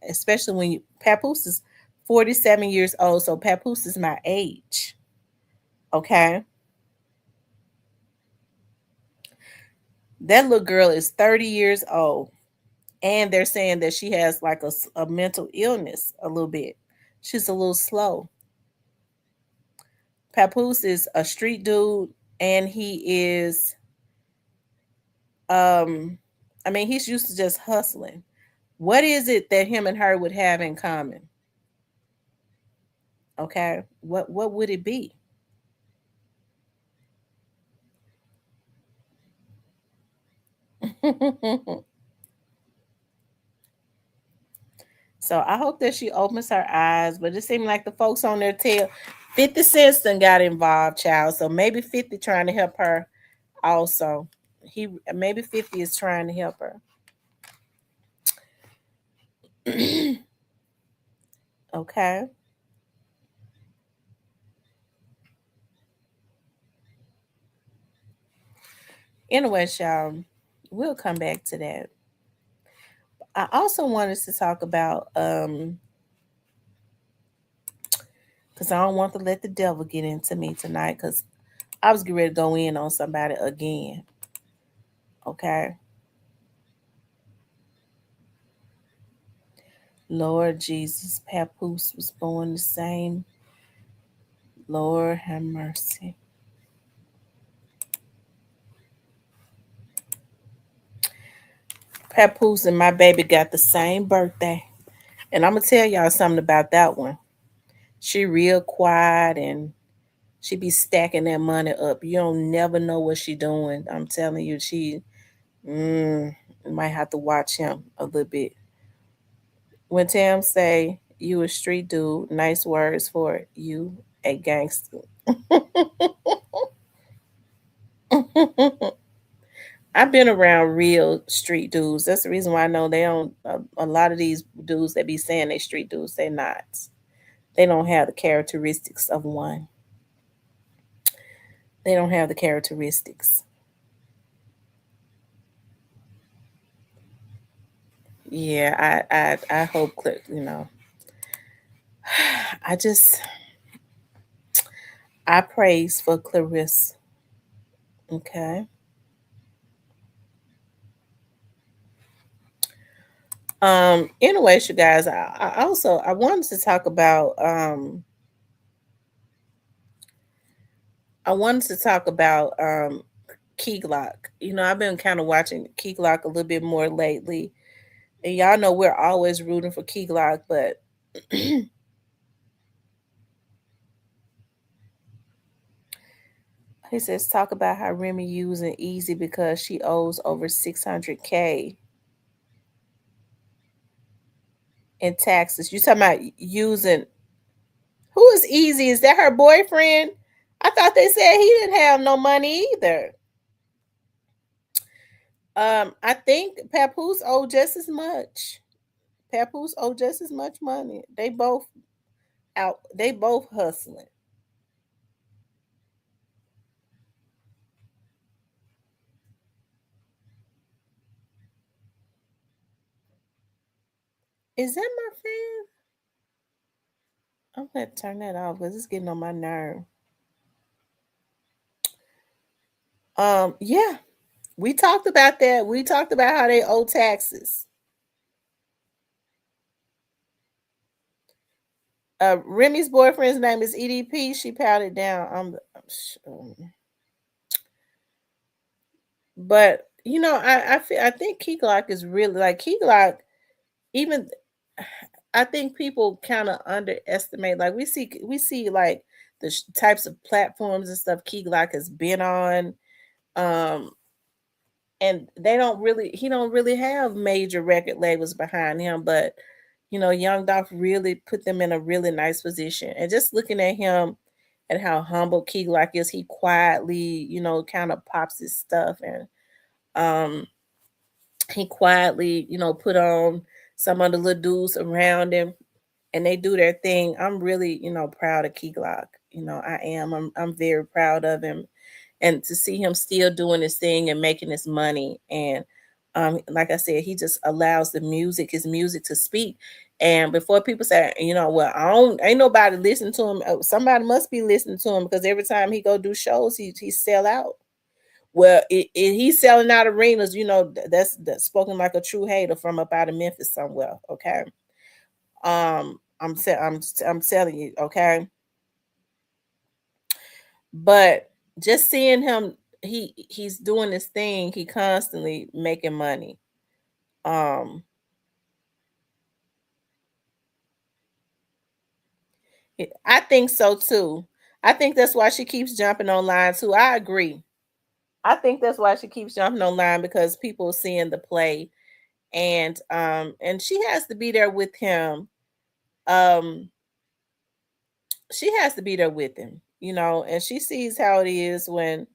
especially when Papoose is 47 years old, so Papoose is my age. Okay. That little girl is 30 years old. And they're saying that she has like a mental illness a little bit. She's a little slow. Papoose is a street dude, and he is he's used to just hustling. What is it that him and her would have in common? Okay. What would it be? So I hope that she opens her eyes, but it seemed like the folks on their tail, 50 cents done got involved, child. So maybe 50 trying to help her also. Maybe 50 is trying to help her. Okay. Anyway, y'all, we'll come back to that. I also wanted to talk about because I don't want to let the devil get into me tonight, because I was getting ready to go in on somebody again. Okay. Lord Jesus, Papoose was born the same. Lord have mercy. Papoose and my baby got the same birthday. And I'm going to tell y'all something about that one. She real quiet, and she be stacking that money up. You don't never know what she doing. I'm telling you, she might have to watch him a little bit. When Tam say you a street dude, nice words for you, a gangster. I've been around real street dudes. That's the reason why I know they don't. A lot of these dudes that be saying they street dudes, they not. They don't have the characteristics of one. They don't have the characteristics. Yeah, I hope I just I praise for Claressa. Okay. Anyways, you guys, I wanted to talk about Keyglock. I've been kind of watching Keyglock a little bit more lately. And y'all know we're always rooting for Keyglock, but He says, talk about how Remy using Easy because she owes over 600K in taxes. You talking about using, who is Easy? Is that her boyfriend? I thought they said he didn't have no money either. I think Papoose owe just as much. Papoose owe just as much money. They both out. They both hustling. Is that my fan? I'm gonna turn that off because it's getting on my nerve. Yeah, we talked about that. We talked about how they owe taxes. Remy's boyfriend's name is EDP. She pouted down. But you know, I think Keyglock is really like Keyglock. Even I think people kind of underestimate. Like we see like the types of platforms and stuff Keyglock has been on. Um, and they don't really he don't really have major record labels behind him, but you know Young Dolph really put them in a really nice position. And just looking at him and how humble Keyglock is, he quietly kind of pops his stuff. And um he quietly put on some of the little dudes around him, and they do their thing. I'm really proud of Keyglock. I am. I'm very proud of him, and to see him still doing his thing and making his money. And like I said, he just allows his music to speak. And before people say, well, I don't, ain't nobody listening to him. Somebody must be listening to him because every time he go do shows, he sell out. Well, he's selling out arenas. That's spoken like a true hater from up out of Memphis somewhere. Okay, I'm telling you. Okay, but just seeing him, he's doing this thing. He constantly making money. Um, I think so too. I think that's why she keeps jumping online too. I agree. I think that's why she keeps jumping online because people seeing the play, and she has to be there with him. Um, she has to be there with him, and she sees how it is when.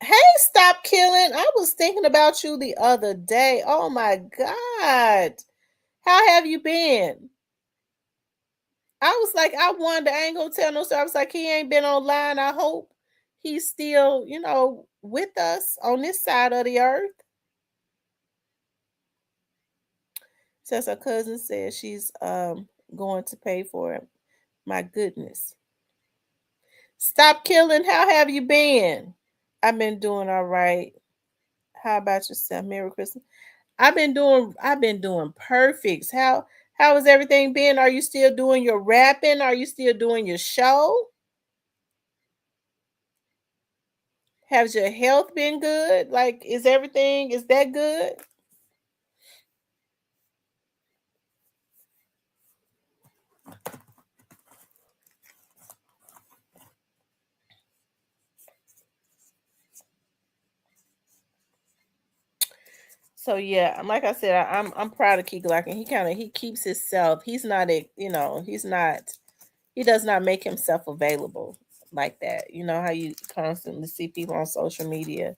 Hey, stop killing! I was thinking about you the other day. Oh my god, how have you been? I was like, I wonder. I ain't gonna tell no story. I was like, he ain't been online. I hope he's still, with us on this side of the earth. Since her cousin said she's going to pay for it. My goodness. Stop killing. How have you been? I've been doing all right. How about yourself? Merry Christmas. I've been doing perfect. How has everything been? Are you still doing your rapping? Are you still doing your show? Has your health been good? Like, is that good? So yeah, like I said, I'm proud of Key Glock, and he keeps himself. He's not a he does not make himself available like that. You know how you constantly see people on social media.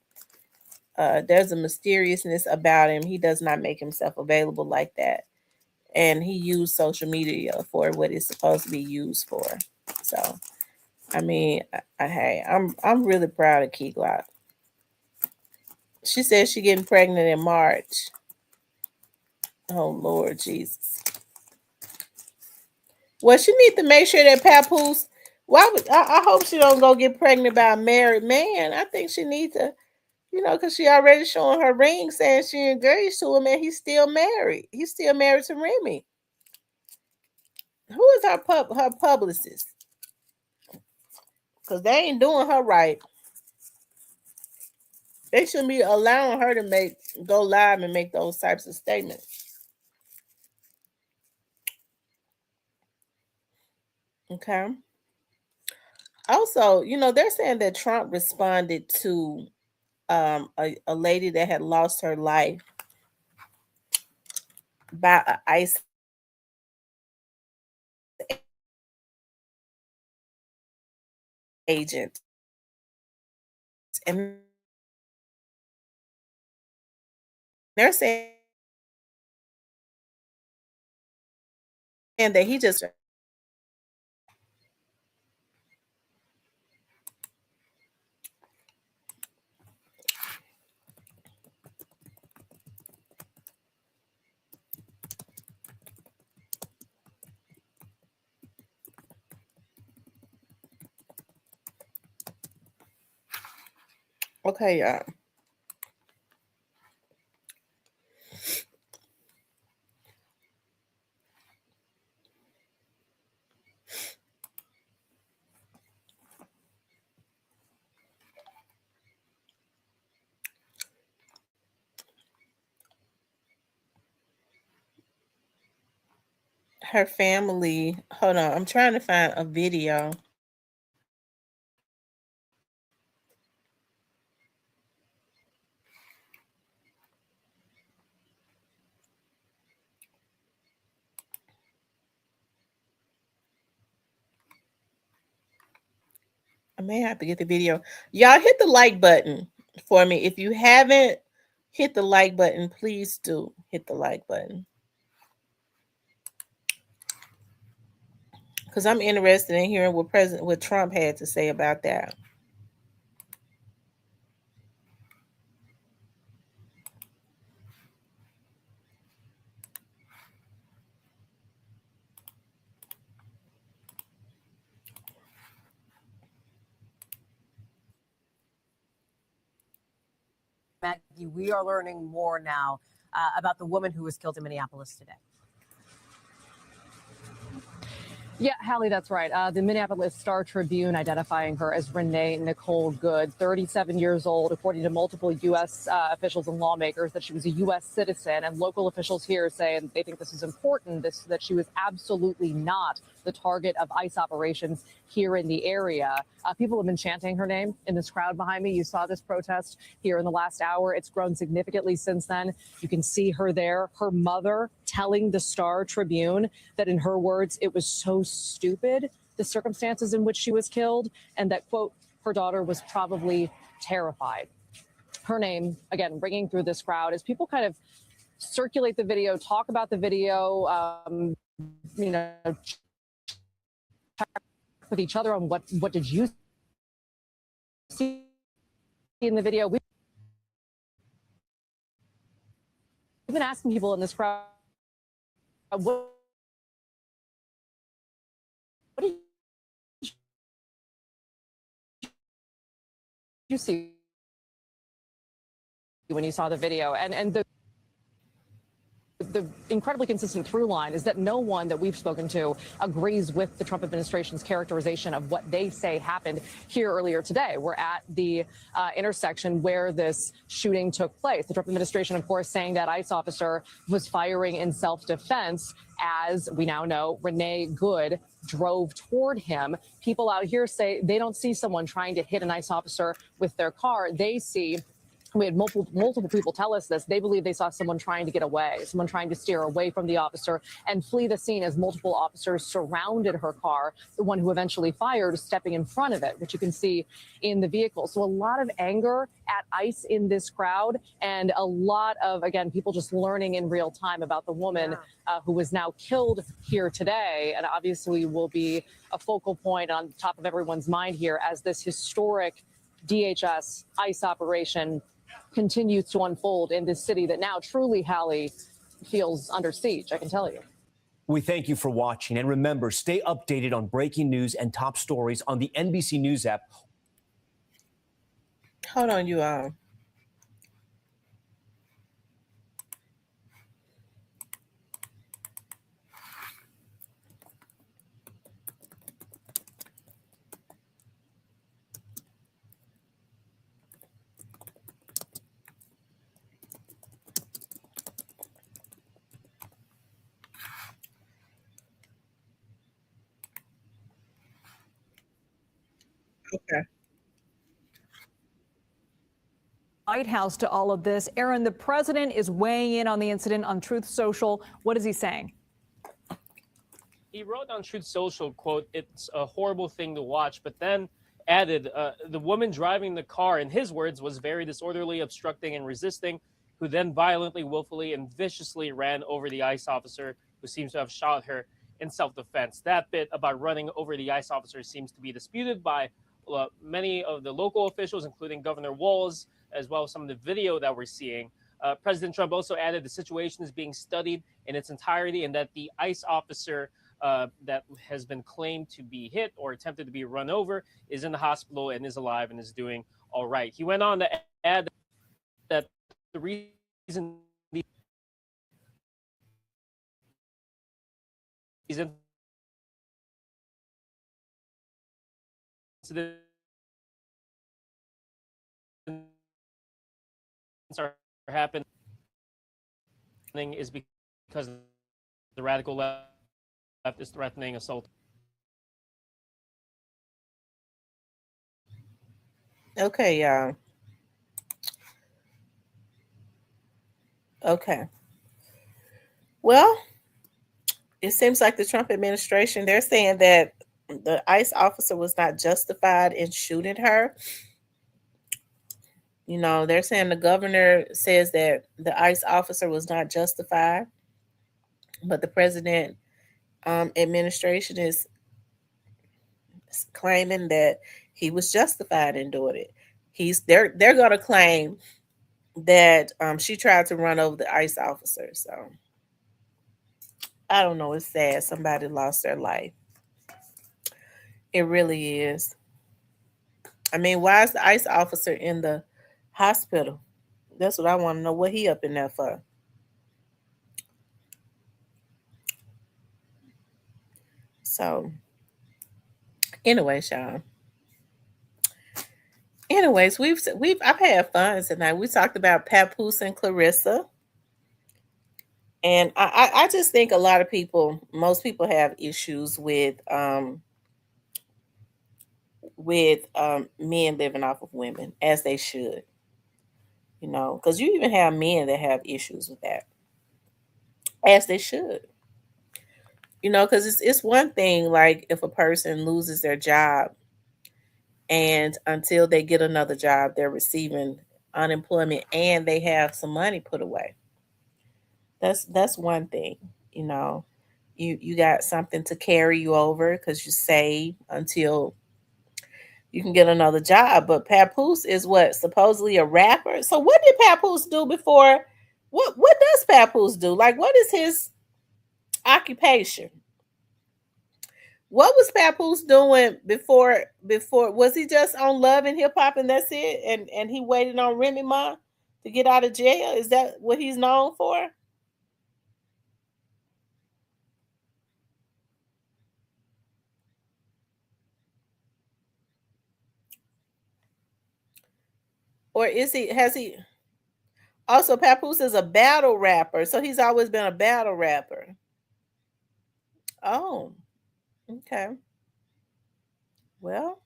There's a mysteriousness about him. He does not make himself available like that, and he used social media for what it's supposed to be used for. So I mean, hey, I'm really proud of Key Glock. She said she getting pregnant in March. Oh Lord Jesus. Well, she need to make sure that Papoose. Why would I hope she don't go get pregnant by a married man? I think she needs to, because she already showing her ring saying she engaged to him, and he's still married. He's still married to Remy. Who is her publicist? Because they ain't doing her right. They shouldn't be allowing her to go live and make those types of statements. Okay. Also, they're saying that Trump responded to a lady that had lost her life by an ICE agent. And they're saying that he just okay, y'all. Her family. Hold on, I'm trying to find a video. I may have to get the video. Y'all hit the like button for me. If you haven't hit the like button, please do hit the like button. Because I'm interested in hearing what Trump had to say about that. Maggie, we are learning more now about the woman who was killed in Minneapolis today. Yeah, Hallie, that's right. The Minneapolis Star Tribune identifying her as Renee Nicole Good, 37 years old, according to multiple U.S. Officials and lawmakers, that she was a U.S. citizen. And local officials here say they think this is important, that she was absolutely not the target of ICE operations here in the area. People have been chanting her name in this crowd behind me. You saw this protest here in the last hour. It's grown significantly since then. You can see her there, her mother telling the Star Tribune that, in her words, it was so stupid, the circumstances in which she was killed, and that, quote, her daughter was probably terrified. Her name, again, ringing through this crowd as people kind of circulate the video, talk about the video, with each other on what did you see in the video. We've been asking people in this crowd, what did you see when you saw the video? And the incredibly consistent through line is that no one that we've spoken to agrees with the Trump administration's characterization of what they say happened here earlier today. We're at the intersection where this shooting took place. The Trump administration, of course, saying that ICE officer was firing in self-defense. As we now know, Renee Good drove toward him. People out here say they don't see someone trying to hit an ICE officer with their car. They see, we had multiple people tell us this. They believe they saw someone trying to get away, someone trying to steer away from the officer and flee the scene as multiple officers surrounded her car, the one who eventually fired stepping in front of it, which you can see in the vehicle. So a lot of anger at ICE in this crowd, and a lot of, again, people just learning in real time about the woman who was now killed here today, and obviously will be a focal point on top of everyone's mind here as this historic DHS ICE operation continues to unfold in this city that now truly, Hallie, feels under siege, I can tell you. We thank you for watching. And remember, stay updated on breaking news and top stories on the NBC News app. Hold on, you all. Okay. White House to all of this. Aaron, the president is weighing in on the incident on Truth Social. What is he saying? He wrote on Truth Social, quote, "It's a horrible thing to watch," but then added, the woman driving the car, in his words, was very disorderly, obstructing and resisting, who then violently, willfully, and viciously ran over the ICE officer, who seems to have shot her in self-defense. That bit about running over the ICE officer seems to be disputed by many of the local officials, including Governor Walz, as well as some of the video that we're seeing. President Trump also added the situation is being studied in its entirety and that the ICE officer that has been claimed to be hit or attempted to be run over is in the hospital and is alive and is doing all right. He went on to add that the reason these incidents are happening is because the radical left is threatening assault. Okay, y'all. Okay. Well, it seems like the Trump administration, they're saying that the ICE officer was not justified in shooting her. You know, they're saying the governor says that the ICE officer was not justified, but the president administration is claiming that he was justified in doing it. They're going to claim that she tried to run over the ICE officer. So I don't know. It's sad. Somebody lost their life. It really is. I mean, why is the ICE officer in the hospital? That's what I want to know. What he up in there for? So, anyway, Sean. Anyways, I've had fun tonight. We talked about Papoose and Claressa, and I just think a lot of people, most people, have issues with men living off of women, as they should. You know, because you even have men that have issues with that, as they should. You know, because it's one thing like if a person loses their job and until they get another job, they're receiving unemployment and they have some money put away. That's one thing, you know. You got something to carry you over because you save until you can get another job. But Papoose is what, supposedly a rapper. So what did Papoose do before? What does Papoose do? Like, what is his occupation? What was Papoose doing before was he just on Love and Hip Hop and that's it? And he waited on Remy Ma to get out of jail? Is that what he's known for? Or has he also Papoose is a battle rapper, so he's always been a battle rapper. Oh, okay. Well,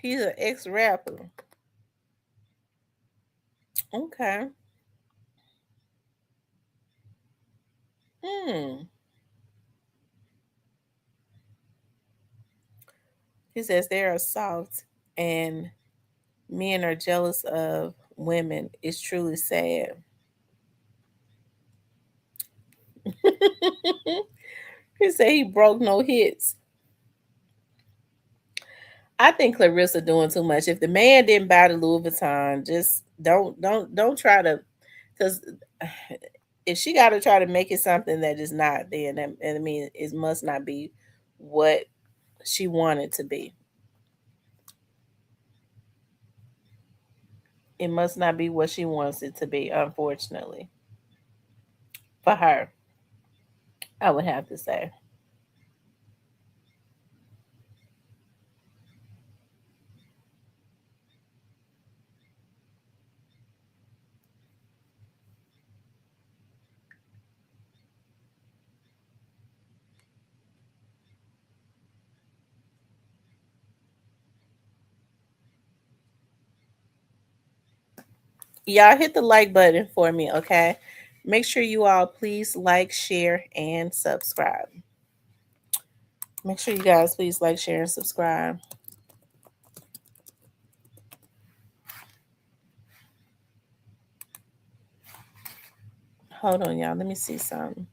he's an ex-rapper. Okay. Hmm. He says they are soft and men are jealous of women. It's truly sad. He said he broke no hits. I think Clarissa doing too much. If the man didn't buy the Louis Vuitton, just don't try to, because if she got to try to make it something that is not, then and I mean it must not be what she wanted to be. It must not be what she wants it to be. Unfortunately, for her, I would have to say. Y'all hit the like button for me, okay? Make sure you all please like, share, and subscribe. Make sure you guys please like, share, and subscribe. Hold on, y'all. Let me see something.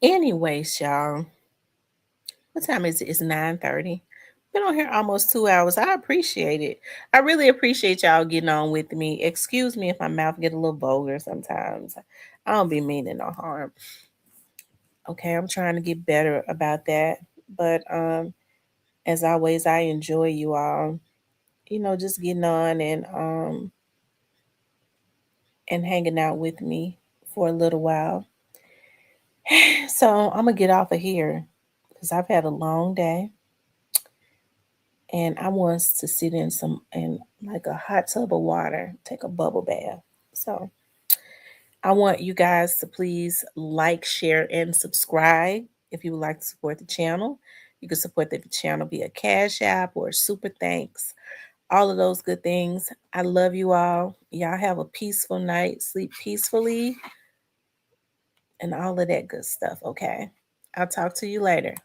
Anyways, y'all. What time is it? It's 9:30. Been on here almost 2 hours. I appreciate it. I really appreciate y'all getting on with me. Excuse me if my mouth get a little vulgar sometimes. I don't be meaning no harm. Okay, I'm trying to get better about that. But as always, I enjoy you all, just getting on and hanging out with me for a little while. So I'm gonna get off of here because I've had a long day. And I want us to sit in like a hot tub of water, take a bubble bath. So I want you guys to please like, share, and subscribe if you would like to support the channel. You can support the channel via Cash App or Super Thanks. All of those good things. I love you all. Y'all have a peaceful night. Sleep peacefully. And all of that good stuff, okay? I'll talk to you later.